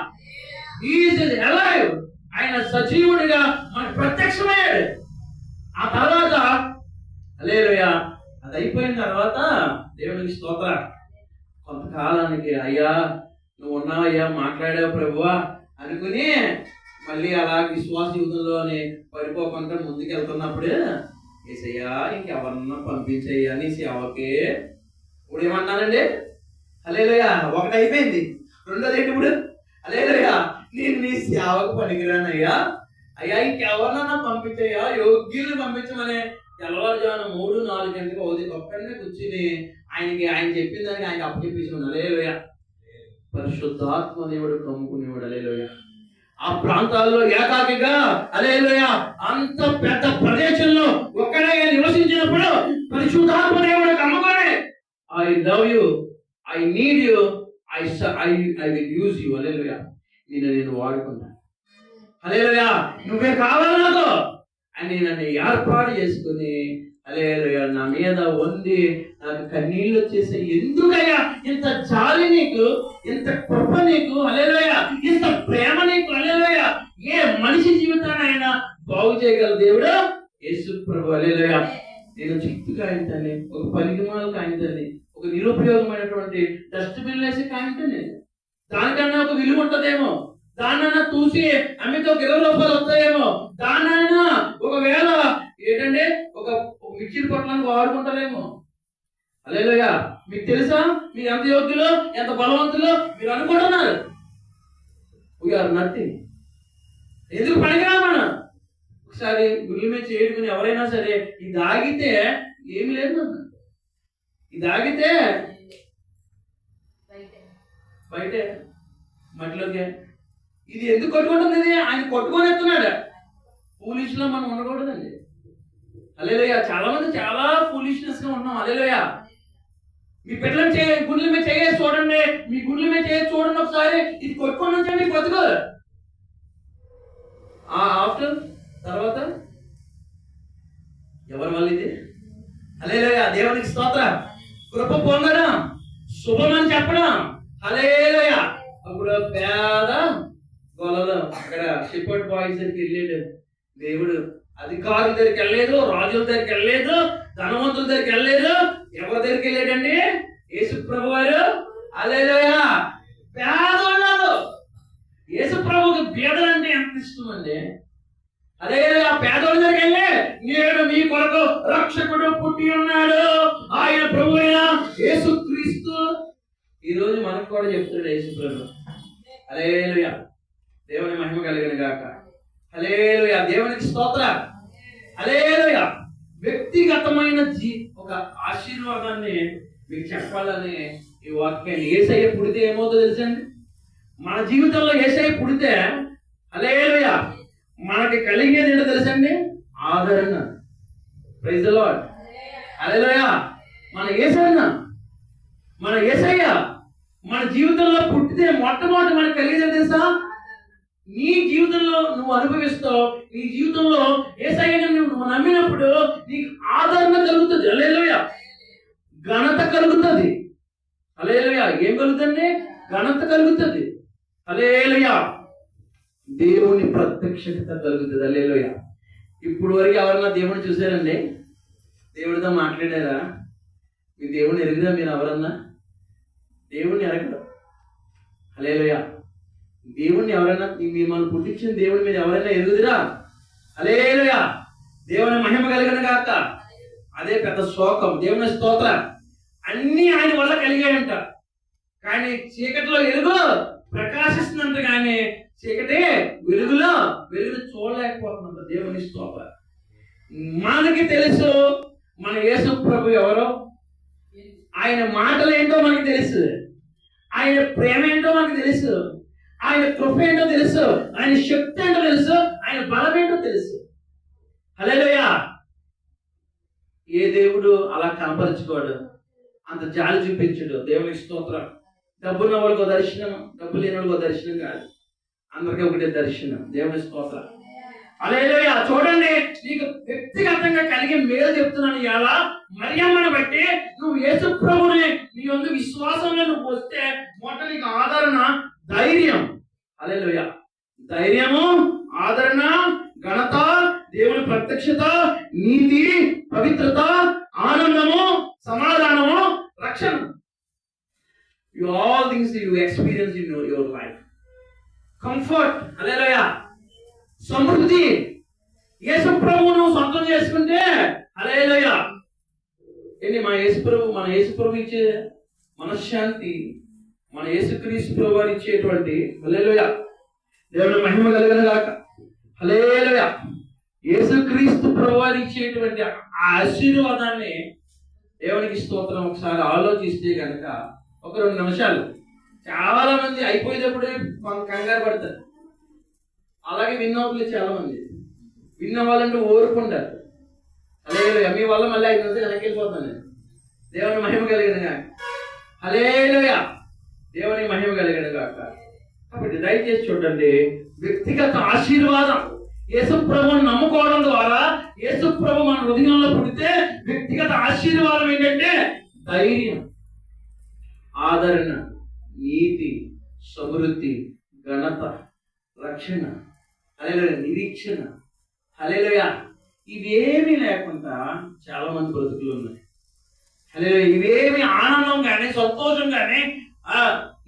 He is alive. ఆయన సజీవుడిగా మనకు ప్రత్యక్షమయ్యాడు. ఆ తర్వాత హల్లెలూయా అది అయిపోయిన తర్వాత దేవునికి స్తోత్రం. కొంతకాలానికి అయ్యా నువ్వు ఉన్నావయ్యా, మాట్లాడావు ప్రభువా అనుకుని మళ్ళీ అలా విశ్వాస జీవితంలోని పడిపోకుండా ముందుకు వెళ్తున్నప్పుడు యేసయ్యా ఇంకెవరన్నా పంపించయ్యా నీ సేవకి. ఇప్పుడు ఏమన్నానండి? హల్లెలూయా. ఒకటి అయిపోయింది. రెండోది ఏంటి ఇప్పుడు? హల్లెలూయా. నేను నీ సేవకు పనికిరానయ్యా, అయ్యా ఇంకెవరన్నా పంపించయ్యా, యోగ్యుల్ని పంపించమని తెల్లవారుజామున 3-4 గంటలకు ఒక్కడనే కూర్చుని ఆయన చెప్పిన దానికి ఆయనకి అప్పచెప్పేసి హల్లెలూయా. పరిశుద్ధాత్మ దేవుడు కమ్ముకునేవాడు. హల్లెలూయా. ఆ ప్రాంతాల్లో ఏకాకిగా హల్లెలూయా అంత పెద్ద ప్రదేశంలో ఒక్కడే నివసించినప్పుడు పరిశుద్ధాత్మ దేవుడు కమ్ముకొని I love you, I need you, I will use you. Hallelujah. నేను వాడుకుంటాను. హల్లెలూయా. నువ్వే కావాలి నాకు అని నన్ను ఏర్పాటు చేసుకుని హల్లెలూయా నా మీద వండి నాకు కన్నీళ్ళు వచ్చేసి, ఎందుకయ్యా ఇంత జాలి నీకు, ఇంత కృప నీకు, హల్లెలూయా ఇంత ప్రేమ నీకు. హల్లెలూయా. ఏ మనిషి జీవితాన్ని ఆయన బాగు చేయగల దేవుడు యేసు ప్రభు. హల్లెలూయా. నేను చిక్కు కాయించాలి, ఒక పనికిమాల కాయించాలి, ఒక నిరుపయోగమైనటువంటి డస్ట్బిన్ వేసి కాయించాలి. దానికన్నా ఒక విలువ ఉంటుందేమో, దాన్నైనా చూసి అమ్మితో 20 రూపాయలు వస్తాయేమో, దాన్నైనా ఒకవేళ ఏంటంటే ఒక మిర్చి కొట్టడానికి వాడుకుంటారేమో. హల్లెలూయా. మీకు తెలుసా మీరు ఎంత యోగ్యులో, ఎంత బలవంతులో మీరు అనుకుంటున్నారు? We are nothing. ఎందుకు పనికిరాము మనం? ఒకసారి గుళ్ళు మీద చేయుకుని ఎవరైనా సరే ఇది ఆగితే ఏమి లేదు, ఇది ఆగితే బయటే మట్టిలోకే. ఇది ఎందుకు కొట్టుకుంటుంది? ఇది ఆయన కొట్టుకొని ఎత్తున్నాడు. ఫూలిష్ లో మనం ఉండకూడదండి. హల్లెలూయా. చాలా మంది చాలా ఫూలిష్నెస్ గా ఉన్నాం. హల్లెలూయా. మీ పిల్లలు గుండెల మీద చేసి చూడండి, మీ గుండెల మీద చేసి చూడండి ఒకసారి. ఇది కొట్టుకొని నుంచే మీకు బతుకు. ఆఫ్టర్ తర్వాత ఎవరి వల్ల ఇది? హల్లెలూయా. దేవునికి స్తోత్రం. కృప పొందడం, శుభమని చెప్పడం. హల్లెలూయా. అప్పుడు పేద గొలలో అక్కడ షెపర్డ్ బాయ్స్ దగ్గరికి వెళ్ళాడు దేవుడు. అధికారుల దగ్గరికి వెళ్ళలేదు, రాజుల దగ్గరికి వెళ్ళలేదు, ధనవంతుల దగ్గరికి వెళ్ళలేదు. ఎవరి దగ్గరికి వెళ్ళాడండి? యేసు ప్రభు వారు. హల్లెలూయా. పేదవాళ్ళు. యేసు ప్రభుకి పేదలంటే ఎంత ఇష్టం అండి. హల్లెలూయా. పేదవాళ్ళ దగ్గరికి వెళ్ళి నేడు మీ కొరకు రక్షకుడు పుట్టి ఉన్నాడు, ఆయన ప్రభు అయిన యేసు క్రీస్తు. ఈ రోజు మనకు కూడా చెప్తున్నాడు యేసు ప్రభు. హల్లెలూయా. దేవుని మహిమ కలిగిన గాక. హల్లెలూయా. దేవునికి స్తోత్రం. హల్లెలూయా. వ్యక్తిగతమైన ఒక ఆశీర్వాదాన్ని మీకు చెప్పాలని ఈ వాక్యాన్ని. యేసయ్య పుడితే ఏమవుతుందో తెలుసండి? మన జీవితంలో యేసయ్య పుడితే హల్లెలూయా మనకి కలిగేది ఏంటో తెలుసండి? ఆదరణ. Praise the Lord. హల్లెలూయా. మన యేసయ్య మన జీవితంలో పుట్టితే మొట్టమొదటి మనకు కలిగేది తెలుసా? నీ జీవితంలో నువ్వు అనుభవిస్తావు. నీ జీవితంలో యేసయ్యను నువ్వు నమ్మినప్పుడు నీకు ఆదరణ కలుగుతుంది. హల్లెలూయా. ఘనత కలుగుతుంది. హల్లెలూయా. ఏం కలుగుతుంది? ఘనత కలుగుతుంది. హల్లెలూయా. దేవుని ప్రత్యక్షత కలుగుతుంది. హల్లెలూయా. ఇప్పుడు వరకు ఎవరన్నా దేవుని చూశారండి? దేవుడితో మాట్లాడారా? మీ దేవుని ఎరుగుదా? మీరు ఎవరన్నా దేవుణ్ణి ఎరగరు. హల్లెలూయా. దేవుణ్ణి ఎవరైనా, మిమ్మల్ని పుట్టించిన దేవుడి మీద ఎవరైనా ఎరుగుదిరా? హల్లెలూయా. దేవుని మహిమ కలిగిన గాక. అదే పెద్ద శోకం. దేవుని స్తోత్రం. అన్నీ ఆయన వల్ల కలిగాయంట. కానీ చీకటిలో వెలుగు ప్రకాశిస్తుందంట, కానీ చీకటి వెలుగును చూడలేకపోతుందంట. దేవుని స్తోత్రం. మనకి తెలుసు మన యేసు ప్రభు ఎవరో, ఆయన మాటలు ఏంటో మనకి తెలుసు, ఆయన ప్రేమ ఏంటో మనకు తెలుసు, ఆయన కృప ఏంటో తెలుసు, ఆయన శక్తి ఏంటో తెలుసు, ఆయన బలం ఏంటో తెలుసు. హల్లెలూయా. ఏ దేవుడు అలా కనపరుచుకోడు, అంత జాలి చూపించడు. దేవునికి స్తోత్రం. డబ్బున్న వాళ్ళకి ఒక దర్శనం, డబ్బు లేని వాళ్ళకి ఒక దర్శనం కాదు, అందరికీ ఒకటే దర్శనం. దేవుని స్తోత్రం. హల్లెలూయా. చూడండి, నీకు వ్యక్తిగతంగా కలిగే మేలు చెప్తున్నాను. ఇలా మరియమ్మను బట్టి నువ్వు యేసు ప్రభుని నీ యొక్క విశ్వాసంలో నువ్వు వస్తే మొట్ట నీకు ఆదరణ, ధైర్యం. హల్లెలూయా. ధైర్యము, ఆదరణ, ఘనత, దేవుని ప్రత్యక్షత, నీతి, పవిత్రత, ఆనందము, సమాధానము, రక్షణ. All things you experience in your life. Comfort. హల్లెలూయా. సమృద్ధి. యేసు ప్రభువును సొంతం చేసుకుంటే హల్లెలూయా. ఏంటి మన యేసు ప్రభు ఇచ్చే మనశ్శాంతి, మన యేసుక్రీస్తు ప్రభు వారు ఇచ్చేటువంటి హల్లెలూయా దేవుని మహిమ కలిగిన గాక. హల్లెలూయా. యేసుక్రీస్తు ప్రభు వారు ఇచ్చేటువంటి ఆ ఆశీర్వాదాన్ని దేవునికి స్తోత్రం. ఒకసారి ఆలోచిస్తే కనుక ఒక 2 నిమిషాలు. చాలా మంది అయిపోయేటప్పుడే కంగారు పడతారు. అలాగే విన్నోకులు చాలా మంది విన్న వాళ్ళంటే ఓరుకుంటారు. హల్లెలూయా. మీ వల్ల మళ్ళీ 5 నిమిషాలు వెనక్కి వెళ్ళిపోతాను నేను. దేవుని మహిమ కలిగిన గాక. హల్లెలూయా. దేవుని మహిమ కలిగిన గాక. కాబట్టి దయచేసి చూడండి, వ్యక్తిగత ఆశీర్వాదం యేసు ప్రభువుని నమ్ముకోవడం ద్వారా, యేసు ప్రభు మన హృదయంలో పుడితే వ్యక్తిగత ఆశీర్వాదం ఏంటంటే ధైర్యం, ఆదరణ, నీతి, సమృద్ధి, ఘనత, రక్షణ, హల్లెలూయా, నిరీక్షణ. హల్లెలూయా. ఇవేమీ లేకుండా చాలా మంది బ్రతుకులు ఉన్నాయి. హల్లెలూయా. ఇవేమి ఆనందం కానీ, సంతోషం కానీ,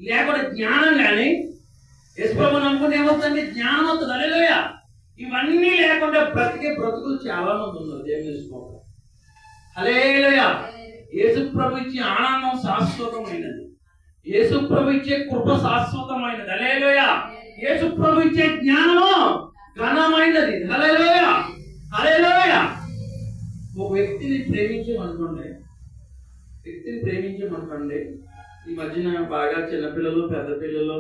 లేకుండా జ్ఞానం కానీ, యేసు ప్రభువుని నమ్ముకుంటే ఏమవుతుంది? జ్ఞానం వస్తుంది. హల్లెలూయా. ఇవన్నీ లేకుండా బ్రతికే బ్రతుకులు చాలా మంది ఉన్నారు. దేవుని స్తోత్రం. హల్లెలూయా. యేసు ప్రభు ఇచ్చే ఆనందం శాశ్వతమైనది. యేసు ప్రభు ఇచ్చే కృప శాశ్వతమైనది. హల్లెలూయా. యేసు ప్రభు ఇచ్చే జ్ఞానము ఘనమైనది. హల్లెలూయా. హల్లెలూయా. ఒక వ్యక్తిని ప్రేమించమనుకోండి, ఈ మధ్యన బాగా చిన్నపిల్లలు, పెద్ద పిల్లలు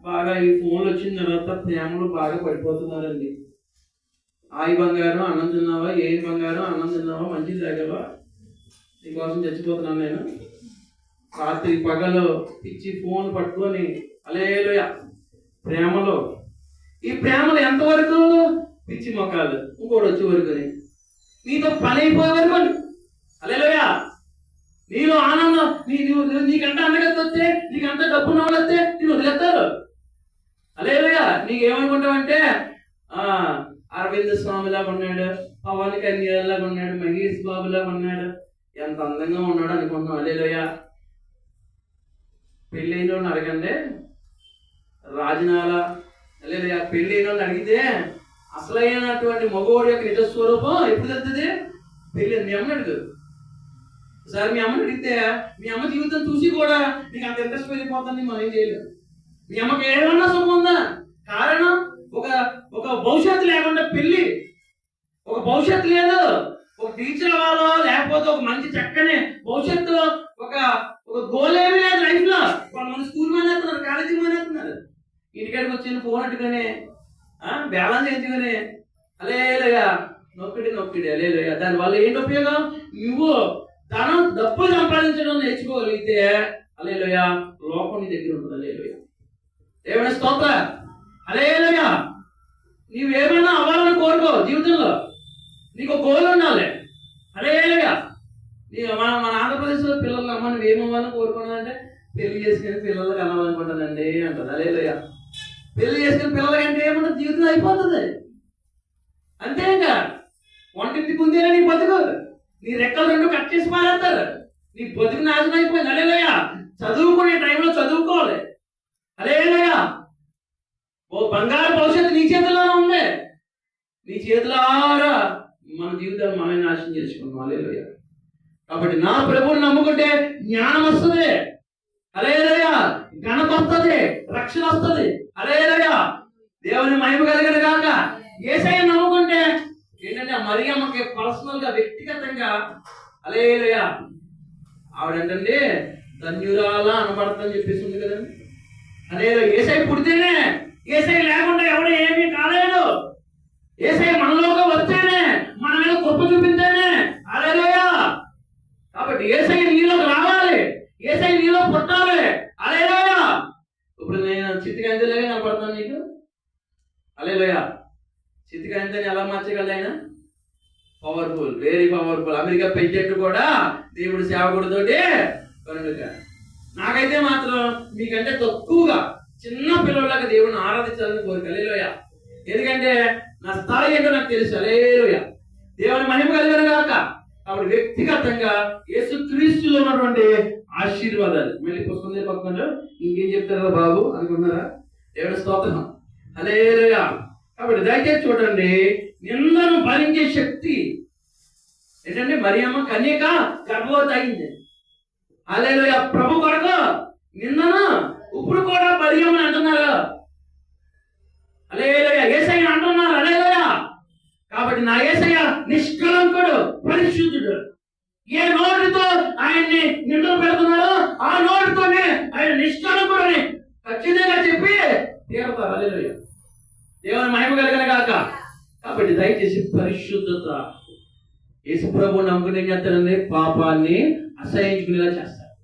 బాగా ఈ ఫోన్లు వచ్చిన తర్వాత ప్రేమలు బాగా పడిపోతున్నారండి. ఆయి బంగారం అన్నం తిన్నావా, ఏ బంగారం అన్నం తిన్నావా, మంచిది తాగావా, నీకోసం చచ్చిపోతున్నాను నేను, రాత్రి పగలు పిచ్చి ఫోన్ పట్టుకొని హల్లెలూయా ప్రేమలో. ఈ ప్రేమలు ఎంతవరకు? పిచ్చి మొక్కలు ఇంకోటి వచ్చే వరకు, నీతో పని అయిపోయే వరకు. హల్లెలూయా. నీలో ఆనందం, నీకంటే అందగత్తి వస్తే, నీకంతా డబ్బున్న వాళ్ళు వస్తే నేను వదిలేస్తారు. హల్లెలూయా. నీకేమనుకుంటావంటే అరవింద్ స్వామిలాగా ఉన్నాడు, పవన్ కళ్యాణ్లాగా ఉన్నాడు, మహేష్ బాబులాగా ఉన్నాడు, ఎంత అందంగా ఉన్నాడు అనుకుంటున్నాం. హల్లెలూయా. పెళ్ళైన అడగండి రాజనాల. హల్లెలూయా. పెళ్ళైన అడిగితే అసలైనటువంటి మగవాడి యొక్క నిజ స్వరూపం ఎప్పుడు తెలుస్తుంది? పెళ్ళి. మీ అమ్మని అడుగు సార్. మీ అమ్మని అడిగితే మీ అమ్మ జీవితం చూసి కూడా నీకు అంత ఇంట్రెస్ట్ వెళ్ళిపోతుంది. మనం ఏం చేయలేము. మీ అమ్మకి ఏమన్నా సుఖం ఉందా? కారణం ఒక భవిష్యత్తు లేకుండా పెళ్ళి. ఒక భవిష్యత్తు లేదు. ఒక టీచర్ అవ్వాలో, లేకపోతే ఒక మంచి చక్కని భవిష్యత్తు, ఒక గోల్ ఏమీ లేదు లైఫ్ లో. కొంతమంది స్కూల్ మానేస్తున్నారు, కాలేజీ మానేస్తున్నారు. ఇంటికాడికి వచ్చిన ఫోన్ అట్టుకొని బ్యాలెన్స్ ఎంచుకొని హల్లెలూయా నొక్కిడి. హల్లెలూయా. దానివల్ల ఏంటి ఉపయోగం? నువ్వు డబ్బులు సంపాదించడం నేర్చుకోగలిగితే హల్లెలూయా లోకం నీ దగ్గర ఉంటుంది. హల్లెలూయా. దేవుని స్తోత్రం. హల్లెలూయా. నీవేమైనా అవ్వాలని కోరుకో జీవితంలో, నీకు గోల్ ఉండాలి. హల్లెలూయా. మన ఆంధ్రప్రదేశ్లో పిల్లలు అమ్మ నువ్వేమవ్వాలని కోరుకున్నానంటే పెళ్లి చేసుకుని పిల్లలు కనాలనుకుంటానండి అంటారు. హల్లెలూయా. పెళ్లి చేసుకుని పిల్లలకంటే ఏమన్నా జీవితం అయిపోతుంది అంతే. ఇంకా వంటింటి కుందేనా నీ బతుకు, నీ రెక్కలు రెండు కట్ చేసి మారేస్తారు, నీ బతుకు నాశనం అయిపోయింది. హల్లెలూయా. చదువుకునే టైంలో చదువుకోవాలి. హల్లెలూయా. ఓ బంగారు భవిష్యత్తు నీ చేతుల్లోనే ఉంది. నీ చేతులారా మన జీవితాన్ని మనమే నాశనం చేసుకున్నాం. హల్లెలూయా. కాబట్టి నా ప్రభువుని నమ్ముకుంటే జ్ఞానం వస్తుంది. హల్లెలూయా. ఘనత వస్తుంది, రక్షణ వస్తుంది. హల్లెలూయా. దేవుని మహిమ కలిగిన గాక. యేసయ్యను నమ్ముకుంటే ఏంటంటే మరియమ్మకి పర్సనల్ గా వ్యక్తిగతంగా హల్లెలూయా ఆవిడంటే ధన్యురాల అనబడతాని చెప్పేసి ఉంది కదండి. హల్లెలూయా. యేసయ్య పుడితేనే, యేసయ్య లేకుండా ఎవడు ఏమీ కాలేదు. యేసయ్య మనలోకి వస్తేనే, మన మీద కృప చూపిస్తేనే. హల్లెలూయా. కాబట్టి యేసయ్య నీలోకి రావాలి, యేసయ్య నీలో పుట్టాలి. హల్లెలూయా. ఇప్పుడు నేను చిత్తికాంతలాగా కనపడతాను నీకు. హల్లెలూయా. చిత్తికాంతని ఎలా మార్చగలడు ఆయన? Powerful, very powerful. America president కూడా దేవుడి సేవకుడితోటి కనుక. నాకైతే మాత్రం మీకంటే తక్కువగా చిన్న పిల్లలకి దేవుడిని ఆరాధించాలని కోరిక. హల్లెలూయా. ఎందుకంటే నా స్థాయి ఏంటో నాకు తెలుసు. హల్లెలూయా. దేవుని మహిమ కలిగిన గాక. కాబట్టి వ్యక్తిగతంగా యేసుక్రీస్తులో ఉన్నటువంటి ఆశీర్వాదాలు మళ్ళీ పుస్తకం పక్కన ఇంకేం చెప్తారా బాబు అనుకున్నారా? దేవుడి స్తోత్రం. హల్లెలూయా. కాబట్టి దయచేసి చూడండి, నిందను భరించే శక్తి ఏంటంటే మరియమ్మ కన్యక గర్భవతి అయింది. హల్లెలూయా. ప్రభు కొరకు నిందను ఇప్పుడు కూడా మరియమ్మని అంటున్నారు. హల్లెలూయా. యేసయ్య అంటున్నారు. హల్లెలూయా. కాబట్టి నా యేసయ్య నిష్కలంకుడు, పరిశుద్ధుడు. ఏ నోటితో ఆయన్ని నిందలు పెడుతున్నారో ఆ నోటితోనే ఆయన నిష్కలంకుడు అని ఖచ్చితంగా చెప్పి తీరుతారు. హల్లెలూయా. దేవుని మహిమ కలిగిన గాక. కాబట్టి దయచేసి పరిశుద్ధత, యేసు ప్రభువు నమ్ముకుని ఏం చేస్తారండి? పాపాన్ని అసహించుకునేలా చేస్తారు.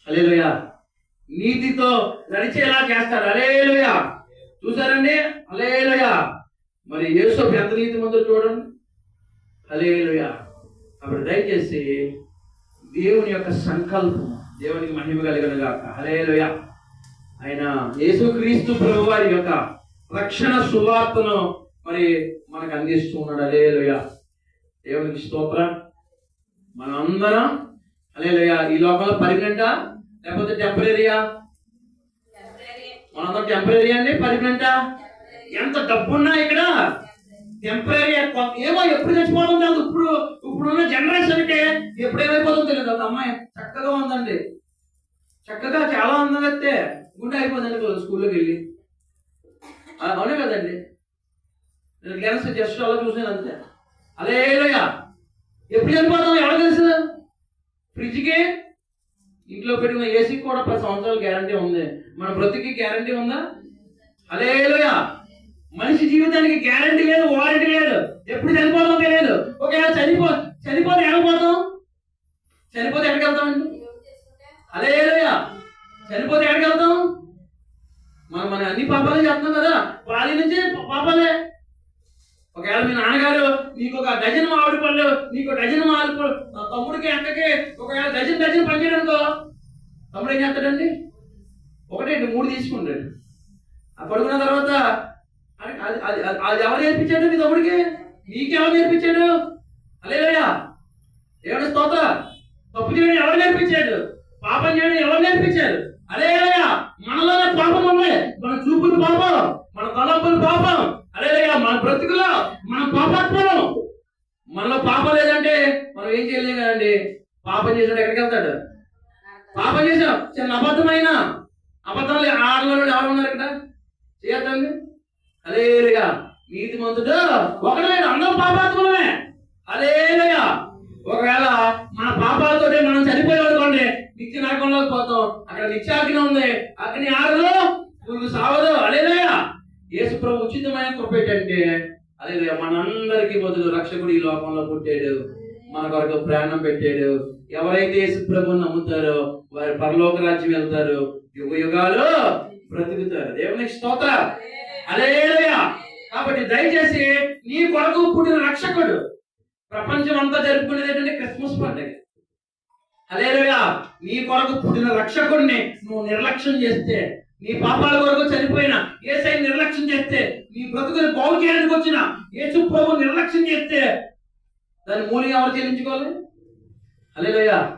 హల్లెలూయా. నీతితో నడిచేలా చేస్తారు. హల్లెలూయా. చూసారండి? హల్లెలూయా. మరి యేసోపు ఎంత నీతి ముందో చూడండి. హల్లెలూయా. కాబట్టి దయచేసి దేవుని యొక్క సంకల్పం, దేవునికి మహిమ కలిగిన గాక. హల్లెలూయా. ఆయన యేసుక్రీస్తు ప్రభు వారి యొక్క రక్షణ సువార్తను మరి మనకు అందిస్తూ ఉన్నాడు. హల్లెలూయా. దేవునికి స్తోత్రం. మనం అందరం హల్లెలూయా ఈ లోకంలో పర్మనెంటా లేకపోతే టెంపరీయా? మనందరం టెంపరీ అండి, పర్మనెంటా? ఎంత డబ్బున్నా ఇక్కడ టెంపరీ. ఏమో ఎప్పుడు చచ్చిపోవడం కాదు. ఇప్పుడున్న జనరేషన్కి ఎప్పుడు ఏమైపోతుందో తెలియదు. ఒక అమ్మాయి చక్కగా ఉందండి, చక్కగా చాలా అందంగా అయితే గుండె అయిపోతుందండి స్కూల్లోకి వెళ్ళి. అవునే కదండి. నేను క్యాన్సర్ జస్ట్ అలా చూసాను అంతే. హల్లెలూయా. ఎప్పుడు చనిపోతాం ఎవరు తెలుసు? ఫ్రిడ్జ్కి ఇంట్లో పెట్టుకున్న ఏసీకి కూడా 10 సంవత్సరాలు గ్యారంటీ ఉంది. మన బ్రతుకి గ్యారంటీ ఉందా? హల్లెలూయా. మనిషి జీవితానికి గ్యారంటీ లేదు, వారంటీ లేదు. ఎప్పుడు చనిపోతాం తెలియదు. ఒకవేళ చనిపోతే ఎక్కడిపోతాం? చనిపోతే ఎక్కడికి వెళ్తామండి? హల్లెలూయా. చనిపోతే ఎక్కడికి వెళ్తాం? మన అన్ని పాపాలే చేస్తున్నాం కదా, బాల్యం నుంచి పాపాలే. ఒకవేళ మీ నాన్నగారు నీకు ఒక డజన్ మామిడి పళ్ళు, నీకు డజన్ మామిడి పళ్ళు, తమ్ముడికి అక్కకి ఒకవేళ డజన్ పనిచేయడంతో తమ్ముడు ఏం చేస్తాడండి? 1 2 3 తీసుకుంటాడు. ఆ పడుకున్న తర్వాత అది ఎవరు నేర్పించాడు? మీ తమ్ముడికి నీకెవరు నేర్పించాడు? హల్లెలూయా. దేవుని స్తోత్రం. తప్పు చేయడం ఎవరు నేర్పించాడు? పాపం చేయడం ఎవరు నేర్పించారు? హల్లెలూయా. మనలోనే పాపం ఉంది. మన చూపులు పాపం, మన తలంపులు పాపం. హల్లెలూయా. మన బ్రతుకులో మన పాపాత్మలు. మనలో పాపం లేదంటే మనం ఏం చేయలేం కదండి. పాపం చేసాడు ఎక్కడికి వెళ్తాడు? పాపం చేసాం చిన్న అబద్ధమైనా అబద్ధాలు ఆడలో ఎవరు ఉన్నారు ఇక్కడ? చేయద్దండి. హల్లెలూయా. నీతిమంతుడు ఒకడు లేడు, అందరం పాపాత్మలమే. హల్లెలూయా. ఒకవేళ మన పాపాలతో మనం చనిపోయేవాడుకోండి, నిత్య నరకంలోకి పోతాం. అక్కడ నిత్యాగ్ని ఉంది, అగ్ని ఆరదు, పురుగు సావదు. హల్లెలూయా. యేసు ప్రభు ఉచితమైన కృప ఏంటంటే హల్లెలూయా మనందరికీ బదులు రక్షకుడు ఈ లోకంలో పుట్టాడు, మన కొరకు ప్రాణం పెట్టాడు. ఎవరైతే యేసు ప్రభువుని నమ్ముతారో వారు పరలోక రాజ్యం వెళ్తారు, యుగ యుగాలు బ్రతుకుతారు. దేవునికి స్తోత్రం. హల్లెలూయా. కాబట్టి దయచేసి నీ కొరకు పుట్టిన రక్షకుడు, ప్రపంచం అంతా జరుపుకునేది ఏంటంటే క్రిస్మస్ పండుగ. హల్లెలూయా. నీ కొరకు పుట్టిన రక్షకుడిని నువ్వు నిర్లక్ష్యం చేస్తే, నీ పాపాల కొరకు చనిపోయిన యేసయ్యని నిర్లక్ష్యం చేస్తే, నీ బ్రతుకుని బాగు చేయడానికి వచ్చిన యేసు ప్రభువు నిర్లక్ష్యం చేస్తే దాని మూల్యం ఎవరు చెల్లించుకోవాలి? హల్లెలూయా.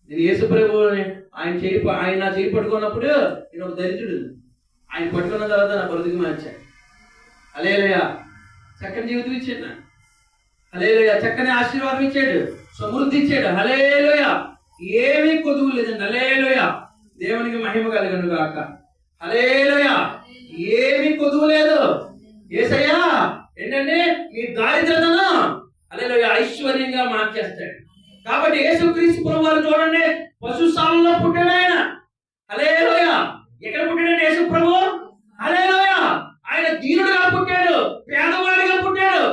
నేను యేసు ప్రభువుని ఆయన నా చేయి పట్టుకున్నప్పుడు నేను ఒక దరిద్రుడు, ఆయన పట్టుకున్న తర్వాత నా బ్రతుకు మార్చాడు. హల్లెలూయా. చక్కని జీవితం ఇచ్చాడు నాకు. హల్లెలూయా. చక్కని ఆశీర్వాదం ఇచ్చాడు, సమృద్ధి ఇచ్చాడు. హల్లెలూయా. ఏమీ కొదువు లేదండి. హల్లెలూయా. దేవునికి మహిమ కలుగును గాక. హల్లెలూయా. ఏమీ కొదువు లేదు. యేసయ్యా ఏంటంటే నీ దారిద్రతను హల్లెలూయా ఐశ్వర్యంగా మార్చేస్తాడు. కాబట్టి యేసుక్రీస్తు ప్రభువు వారు చూడండి, పశుశాలలో పుట్టాడు ఆయన. హల్లెలూయా. ఎక్కడ పుట్టాడండి యేసు ప్రభువు? హల్లెలూయా. ఆయన దీనుడుగా పుట్టాడు, పేదవాడిగా పుట్టాడు.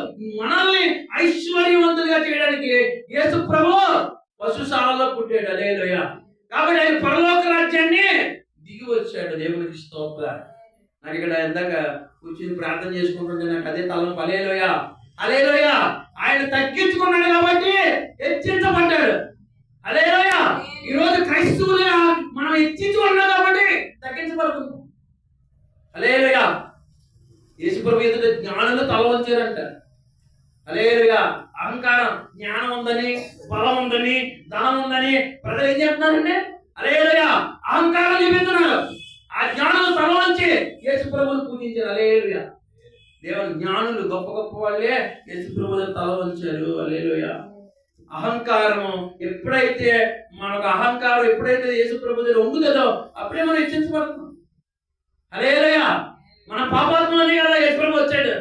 మనల్ని ఐశ్వర్యవంతులుగా చేయడానికి యేసు ప్రభువు పశుశాలలో పుట్టాడు. హల్లెలూయా. కాబట్టి ఆయన పరలోక రాజ్యాన్ని దిగి వచ్చాడు. దేవునికి స్తోత్రం. నాకు ఇక్కడ ఎందాక కూర్చుని ప్రార్థన చేసుకుంటుంటే నాకు అదే తలంపు. హల్లెలూయా. హల్లెలూయా. ఆయన తగ్గించుకున్నాడు కాబట్టి హెచ్చించబడ్డాడు. హల్లెలూయా. ఈరోజు క్రైస్తవులుగా మనం హెచ్చించుకున్నాం కాబట్టి తగ్గించబడుతున్నాం. హల్లెలూయా. యేసు ప్రభు ఎదుట జ్ఞానులు తల వంచారంట. హల్లెలూయా. అహంకారం, జ్ఞానం ఉందని, బలం ఉందని, ధనం ఉందని ప్రజలు ఏం చేస్తున్నారండి? హల్లెలూయా. అహంకారం చూపిస్తున్నారు. ఆ జ్ఞానులు తల వంచి యేసు ప్రభువుని పూజించారు. హల్లెలూయా. దేవుని జ్ఞానులు గొప్ప గొప్ప వాళ్ళే యేసు ప్రభువుని తల వంచారు. హల్లెలూయా. అహంకారము ఎప్పుడైతే మనకు అహంకారం ఎప్పుడైతే యేసు ప్రభువు వంగుతుందో అప్పుడే మనం హెచ్చించబడుతున్నాం. హల్లెలూయా. మన పాపాత్మని కదా యేసు ప్రభు వచ్చాడు.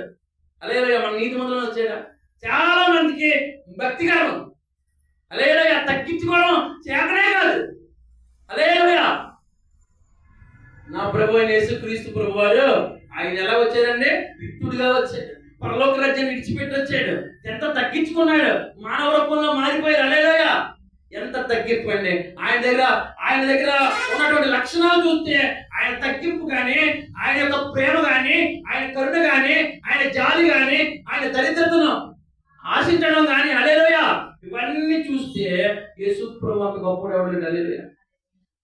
హల్లెలూయా. మన నీతి మందులను వచ్చాడు. చాలా మందికి భక్తికరం. హల్లెలూయా. తగ్గించుకోవడం చేతనే కాదు. హల్లెలూయా. నా ప్రభు అయిన యేసుక్రీస్తు ప్రభు వారు ఆయన ఎలా వచ్చారండి? విత్తుడుగా వచ్చాడు. పరలోక రాజ్యాన్ని విడిచిపెట్టి వచ్చాడు. ఎంత తగ్గించుకున్నాడు, మానవ రూపంలో మారిపోయారు. హల్లెలూయా. ఎంత తగ్గింపు అండి. ఆయన దగ్గర ఉన్నటువంటి లక్షణాలు చూస్తే ఆయన తగ్గింపు కానీ, ఆయన యొక్క ప్రేమ కానీ, ఆయన కరుణ కానీ, ఆయన జాలి కానీ, ఆయన దరిద్రతను ఆశించడం కానీ, హల్లెలూయా, ఇవన్నీ చూస్తే యేసు ప్రభువు అంత గొప్పడు ఎవడు? హల్లెలూయా.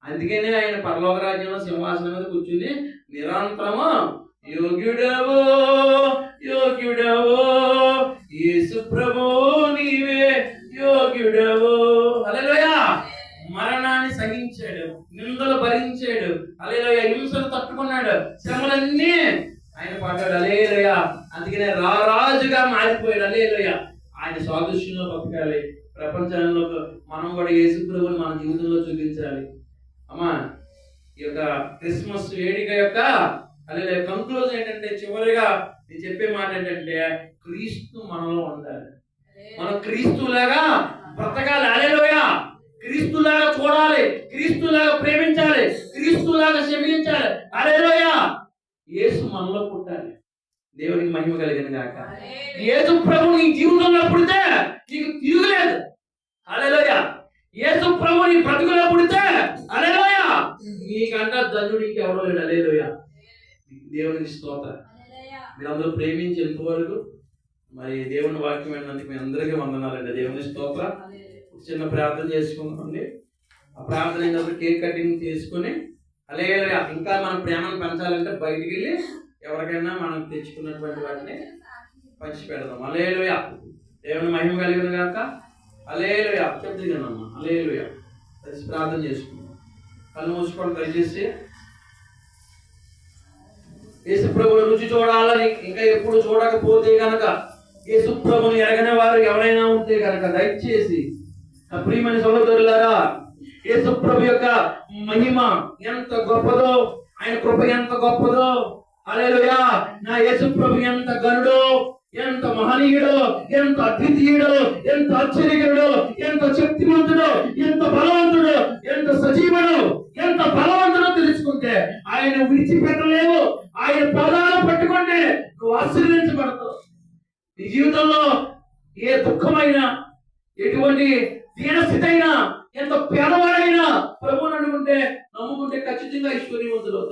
అందుకనే ఆయన పరలోక రాజ్యంలో సింహాసనం మీద కూర్చుని నిరంతరము యోగ్యుడవో యోగ్యుడవో యేసు ప్రభు నీవే యోగ్యుడవో. హల్లెలూయా. మరణాన్ని సహించాడు, నిందలు భరించాడు. హల్లెలూయా. హింసలు తట్టుకున్నాడు, శ్రమలన్నీ ఆయన పడ్డాడు. హల్లెలూయా. అందుకనే రారాజుగా మారిపోయాడు. హల్లెలూయా. ఆయన సాదృశ్యంలో బతకాలి. ప్రపంచంలో మనం కూడా యేసు ప్రభువుని మన జీవితంలో చూపించాలి. అమ్మా, ఈ యొక్క క్రిస్మస్ వేడుక యొక్క హల్లెలూయా కంక్లూజన్ ఏంటంటే, చివరిగా నేను చెప్పే మాట ఏంటంటే, క్రీస్తు మనలో ఉండాలి. మనం క్రీస్తులాగా బ్రతకాలి. హల్లెలూయా. క్రీస్తులాగా చూడాలి, క్రీస్తులాగా ప్రేమించాలి, క్రీస్తులాగా క్షమించాలి. హల్లెలూయా. యేసు మనలో పుట్టాలి. దేవునికి మహిమ కలిగిన గాక. యేసు ప్రభు నీ జీవితంలో పుడితే నీకు తిరుగులేదు. హల్లెలూయా. యేసు ప్రభు నీ బ్రతుకులో పుడితే హల్లెలూయా నీకంట ధన్యుడు ఇంకెవరో లేడు. హల్లెలూయా. దేవునికి స్తోత్రం. మీరందరూ ప్రేమించి ఎంతవరకు మరి దేవుని వాక్యం విన్నందుకు మీ అందరికీ వందనాలండి. దేవుని స్తోత్రం. చిన్న ప్రార్థన చేసుకుందామండి. ఆ ప్రార్థన అయినప్పుడు కేక్ కటింగ్ చేసుకుని హల్లెలూయా ఇంకా మన ప్రేమను పెంచాలంటే బయటికి వెళ్ళి ఎవరికైనా మనం తెచ్చుకున్నటువంటి వాటిని పంచి పెడదాం. హల్లెలూయా. దేవుని మహిమ కలిగిన గాక. హల్లెలూయా. చెప్తున్నానమ్మా. హల్లెలూయా. ప్రార్థన చేసుకుందాం. కళ్ళు మూసుకొని దయచేసి యేసు ప్రభువుని రుచి చూడాలని ఇంకా ఎప్పుడు చూడకపోతే కనుక, యేసు ప్రభువుని ఎరగని వారు ఎవరైనా ఉంటే కనుక దయచేసి నా ప్రియమైన సహోదరులారా, యేసు ప్రభు యొక్క మహిమ ఎంత గొప్పదో, ఆయన కృప ఎంత గొప్పదో. హల్లెలూయా. నా యేసు ప్రభు ఎంత గనుడో, ఎంత మహనీయుడో, ఎంత అద్వితీయుడో, ఎంత ఆశ్చర్యకరుడో, ఎంత శక్తివంతుడో, ఎంత బలవంతుడో, ఎంత సజీవుడో, ఎంత బలవంతుడో తెలుసుకుంటే ఆయన విడిచిపెట్టలేవు. ఆయన పాదాలు పట్టుకుంటే నువ్వు ఆశీర్వదించబడతావు. నీ జీవితంలో ఏ దుఃఖమైనా, ఎటువంటి దీనస్థితి అయినా, ఎంత పేదవాడైనా ప్రభువుని నమ్ముకుంటే ఖచ్చితంగా ఐశ్వర్యవంతులు అవుతారు.